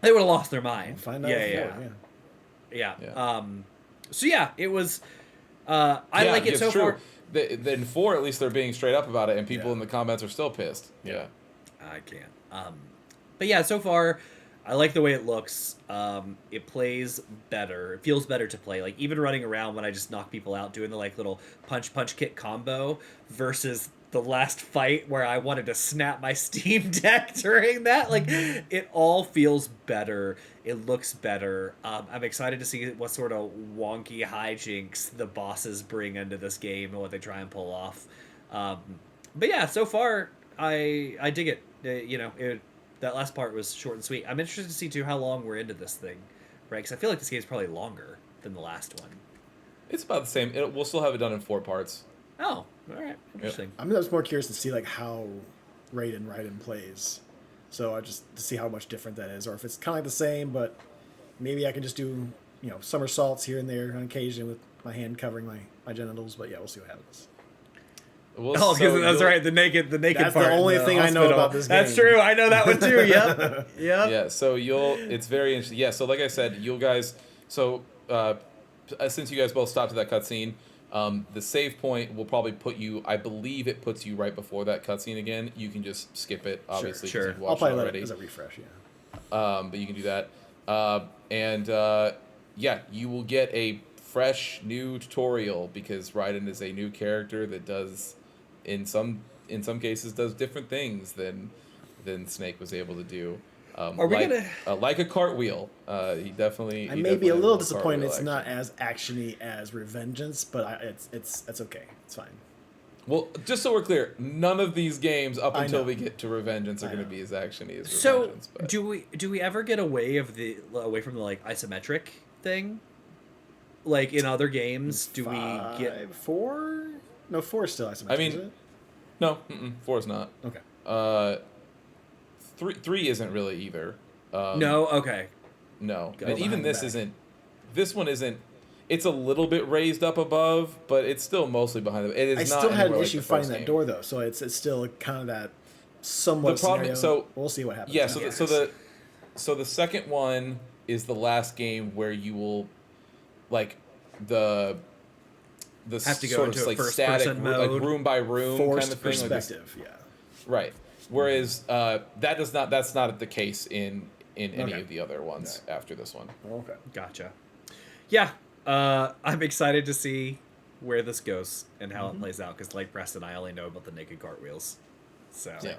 [SPEAKER 1] They would have lost their mind.
[SPEAKER 2] Find out.
[SPEAKER 1] Yeah.
[SPEAKER 3] Yeah.
[SPEAKER 1] So yeah, it was. I
[SPEAKER 3] Yeah,
[SPEAKER 1] like it
[SPEAKER 3] it's
[SPEAKER 1] so
[SPEAKER 3] true.
[SPEAKER 1] far.
[SPEAKER 3] Then 4, at least they're being straight up about it, and people
[SPEAKER 2] Yeah.
[SPEAKER 3] in the comments are still pissed. Yeah.
[SPEAKER 1] I can't. But yeah, so far, I like the way it looks. It plays better. It feels better to play. Like even running around when I just knock people out, doing the like little punch kick combo versus the last fight where I wanted to snap my Steam Deck during that. Like it all feels better. It looks better. I'm excited to see what sort of wonky hijinks the bosses bring into this game and what they try and pull off. But yeah, so far I dig it. That last part was short and sweet. I'm interested to see too how long we're into this thing, right? Because I feel like this game's probably longer than the last one.
[SPEAKER 3] It's about the same. We'll still have it done in 4 parts.
[SPEAKER 1] Oh, all right, interesting.
[SPEAKER 2] I'm just more curious to see like how Raiden plays. So I just to see how much different that is, or if it's kind of like the same, but maybe I can just do somersaults here and there on occasion with my hand covering my genitals. But yeah, we'll see what happens.
[SPEAKER 1] Oh, because that's right. The naked
[SPEAKER 2] That's
[SPEAKER 1] part.
[SPEAKER 2] the only
[SPEAKER 1] in the
[SPEAKER 2] thing I know
[SPEAKER 1] hospital.
[SPEAKER 2] about this game.
[SPEAKER 1] That's true. I know that one too. Yep. Yep.
[SPEAKER 3] Yeah, so it's very interesting. Yeah, so like I said, you guys, so since you guys both stopped at that cutscene, the save point will probably put you, I believe it puts you right before that cutscene again. You can just skip it, obviously,
[SPEAKER 1] Sure.
[SPEAKER 3] because you've
[SPEAKER 2] I'll
[SPEAKER 3] watched
[SPEAKER 2] probably
[SPEAKER 3] it
[SPEAKER 2] let
[SPEAKER 3] already.
[SPEAKER 2] it as a refresh. Yeah.
[SPEAKER 3] But you can do that. Yeah, you will get a fresh new tutorial because Raiden is a new character that does, in some cases, does different things than Snake was able to do.
[SPEAKER 1] Are we
[SPEAKER 3] like a cartwheel? He definitely.
[SPEAKER 2] I
[SPEAKER 3] he
[SPEAKER 2] may be
[SPEAKER 3] definitely
[SPEAKER 2] a
[SPEAKER 3] has
[SPEAKER 2] little
[SPEAKER 3] cartwheel
[SPEAKER 2] disappointed it's
[SPEAKER 3] action.
[SPEAKER 2] not as actiony as Revengeance, but it's okay. It's fine.
[SPEAKER 3] Well, just so we're clear, none of these games up
[SPEAKER 2] I
[SPEAKER 3] until
[SPEAKER 2] know.
[SPEAKER 3] we get to Revengeance are
[SPEAKER 2] I
[SPEAKER 3] going to
[SPEAKER 2] know.
[SPEAKER 3] be as actiony as
[SPEAKER 1] So
[SPEAKER 3] Revengeance. But.
[SPEAKER 1] do we ever get away from the like isometric thing? Like in other games, do we get
[SPEAKER 2] 4? No, 4 is still isometric.
[SPEAKER 3] I mean-
[SPEAKER 2] is it?
[SPEAKER 3] No, 4 is not.
[SPEAKER 2] Okay.
[SPEAKER 3] 3 isn't really either.
[SPEAKER 1] no? Okay.
[SPEAKER 3] No,
[SPEAKER 1] Go
[SPEAKER 3] and even
[SPEAKER 2] behind the
[SPEAKER 3] this
[SPEAKER 2] back.
[SPEAKER 3] isn't. This one isn't. It's a little bit raised up above, but it's still mostly behind the. It is
[SPEAKER 2] I
[SPEAKER 3] not
[SPEAKER 2] still had an
[SPEAKER 3] anywhere like
[SPEAKER 2] issue
[SPEAKER 3] the
[SPEAKER 2] finding
[SPEAKER 3] first
[SPEAKER 2] that
[SPEAKER 3] game.
[SPEAKER 2] door though, so it's still kind of that somewhat
[SPEAKER 3] The problem-
[SPEAKER 2] scenario.
[SPEAKER 3] so-
[SPEAKER 2] we'll see what happens.
[SPEAKER 3] Yeah,
[SPEAKER 2] now.
[SPEAKER 3] so the second one is the last game where you will, like, the
[SPEAKER 1] Have to go
[SPEAKER 3] sort
[SPEAKER 1] into
[SPEAKER 3] of
[SPEAKER 1] a
[SPEAKER 3] like
[SPEAKER 1] first
[SPEAKER 3] static,
[SPEAKER 1] person
[SPEAKER 3] like
[SPEAKER 1] mode.
[SPEAKER 3] room by room
[SPEAKER 2] forced
[SPEAKER 3] kind of thing. Like this.
[SPEAKER 2] perspective. Yeah.
[SPEAKER 3] Right. Whereas that's not the case in any
[SPEAKER 2] Okay.
[SPEAKER 3] of the other ones after this one.
[SPEAKER 2] Okay.
[SPEAKER 1] Gotcha. Yeah. I'm excited to see where this goes and how it plays out because, like Preston, I only know about the naked cartwheels. So.
[SPEAKER 3] Yeah.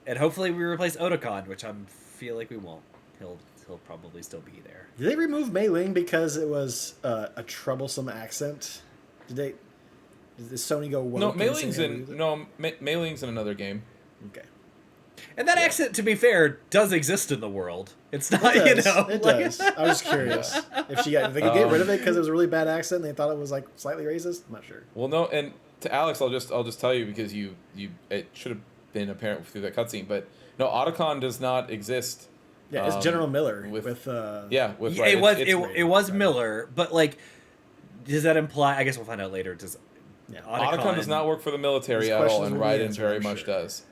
[SPEAKER 1] And hopefully we replace Otakon, which I feel like we won't. He'll probably still be there.
[SPEAKER 2] Did they remove Mei Ling because it was a troublesome accent? Did Sony go woke?
[SPEAKER 3] No,
[SPEAKER 2] and
[SPEAKER 3] Mei
[SPEAKER 2] say
[SPEAKER 3] Ling's
[SPEAKER 2] they
[SPEAKER 3] in
[SPEAKER 2] removed it?
[SPEAKER 3] Mei Ling's in another game.
[SPEAKER 2] Okay.
[SPEAKER 1] And that accent, to be fair, does exist in the world. It's not,
[SPEAKER 2] It
[SPEAKER 1] you
[SPEAKER 2] does.
[SPEAKER 1] know.
[SPEAKER 2] It
[SPEAKER 1] like-
[SPEAKER 2] does. I was curious if they could get rid of it because it was a really bad accent and they thought it was like slightly racist. I'm not sure.
[SPEAKER 3] Well, no, and to Alex, I'll just tell you because you it should have been apparent through that cutscene, but no, Otacon does not exist.
[SPEAKER 2] Yeah, it's General Miller
[SPEAKER 3] with-
[SPEAKER 2] with
[SPEAKER 3] Yeah, with
[SPEAKER 1] Yeah,
[SPEAKER 3] right,
[SPEAKER 1] it was
[SPEAKER 3] it's-
[SPEAKER 1] it was Miller, but like, does that imply? I guess we'll find out later. Does
[SPEAKER 2] Yeah.
[SPEAKER 3] Otacon does not work for the military
[SPEAKER 2] These
[SPEAKER 3] at all,
[SPEAKER 2] questions
[SPEAKER 3] and
[SPEAKER 2] will be
[SPEAKER 3] Raiden
[SPEAKER 2] answered,
[SPEAKER 3] very
[SPEAKER 2] I'm
[SPEAKER 3] much
[SPEAKER 2] sure.
[SPEAKER 3] does.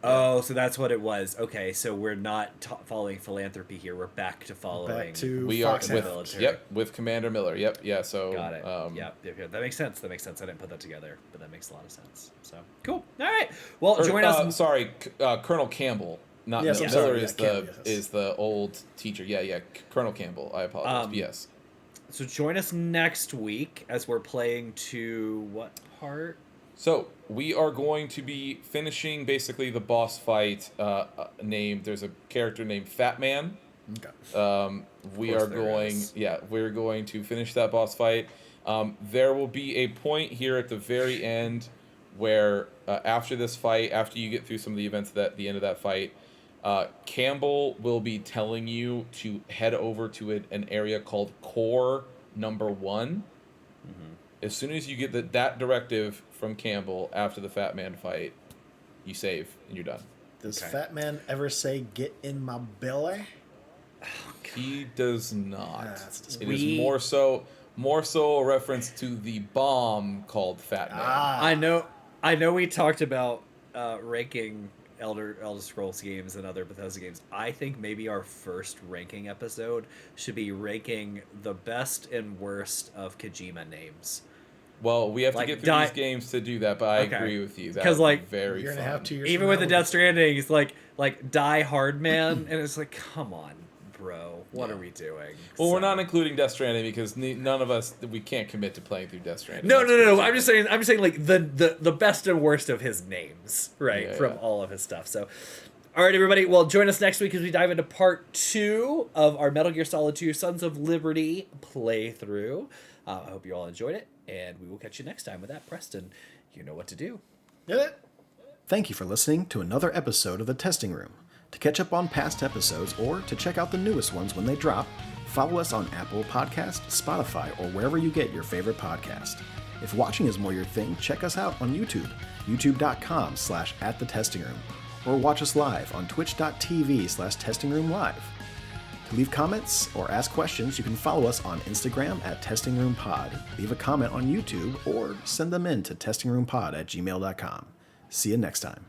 [SPEAKER 1] Oh, so that's what it was. Okay, so we're not following philanthropy here. We're back to following.
[SPEAKER 2] Back to
[SPEAKER 3] We
[SPEAKER 2] Fox
[SPEAKER 3] are with
[SPEAKER 1] Military.
[SPEAKER 3] with Commander Miller. Yep, yeah. So
[SPEAKER 1] Got it. Yep. That makes sense. That makes sense. I didn't put that together, but that makes a lot of sense. So cool. All right. Well,
[SPEAKER 3] or,
[SPEAKER 1] join us.
[SPEAKER 3] Sorry, Colonel Campbell. Not
[SPEAKER 2] Yes,
[SPEAKER 3] Miller.
[SPEAKER 2] I'm sorry,
[SPEAKER 3] Miller
[SPEAKER 2] yeah,
[SPEAKER 3] is
[SPEAKER 2] Campbell,
[SPEAKER 3] the
[SPEAKER 2] yes.
[SPEAKER 3] is the old teacher. Yeah, Colonel Campbell. I apologize. Yes.
[SPEAKER 1] So join us next week as we're playing to what part?
[SPEAKER 3] So we are going to be finishing basically the boss fight. Named there's a character named Fat Man.
[SPEAKER 2] Okay.
[SPEAKER 3] We
[SPEAKER 1] course
[SPEAKER 3] are
[SPEAKER 1] there
[SPEAKER 3] going.
[SPEAKER 1] is.
[SPEAKER 3] Yeah, we're going to finish that boss fight. There will be a point here at the very end where after this fight, after you get through some of the events at the end of that fight, Campbell will be telling you to head over to an area called Core Number 1. As soon as you get that directive from Campbell after the Fat Man fight, you save and you're done.
[SPEAKER 2] Does
[SPEAKER 1] Okay.
[SPEAKER 2] Fat Man ever say "Get in my belly"?
[SPEAKER 3] He does not.
[SPEAKER 2] That's
[SPEAKER 3] It is more so a reference to the bomb called Fat Man.
[SPEAKER 1] I know we talked about ranking Elder Scrolls games and other Bethesda games. I think maybe our first ranking episode should be ranking the best and worst of Kojima names.
[SPEAKER 3] Well, we have to
[SPEAKER 1] Like,
[SPEAKER 3] get through these games to do that, but I
[SPEAKER 1] Okay.
[SPEAKER 3] agree with you. That
[SPEAKER 1] 'Cause,
[SPEAKER 3] would
[SPEAKER 1] like,
[SPEAKER 3] be very
[SPEAKER 2] You're gonna
[SPEAKER 3] fun.
[SPEAKER 2] have 2 years.
[SPEAKER 1] Even
[SPEAKER 2] from
[SPEAKER 1] with
[SPEAKER 2] now,
[SPEAKER 1] the Death Stranding, it's like Die Hard Man, and it's like, come on, bro, what
[SPEAKER 3] Yeah.
[SPEAKER 1] are we doing?
[SPEAKER 3] Well, we're
[SPEAKER 1] So-
[SPEAKER 3] not including Death Stranding because none of us we can't commit to playing through Death Stranding.
[SPEAKER 1] No.
[SPEAKER 3] That's crazy.
[SPEAKER 1] I'm just saying like the best and worst of his names, right,
[SPEAKER 3] Yeah,
[SPEAKER 1] from
[SPEAKER 3] yeah.
[SPEAKER 1] all of his stuff. So, all right, everybody. Well, join us next week as we dive into part 2 of our Metal Gear Solid 2: Sons of Liberty playthrough. I hope you all enjoyed it, and we will catch you next time. With that, Preston, you know what to do.
[SPEAKER 2] Get it?
[SPEAKER 5] Thank you for listening to another episode of The Testing Room. To catch up on past episodes or to check out the newest ones when they drop, follow us on Apple Podcasts, Spotify, or wherever you get your favorite podcast. If watching is more your thing, check us out on YouTube, youtube.com/@thetestingroom, or watch us live on twitch.tv/testingroomlive. To leave comments or ask questions, you can follow us on Instagram @testingroompod, leave a comment on YouTube, or send them in to testingroompod@gmail.com. See you next time.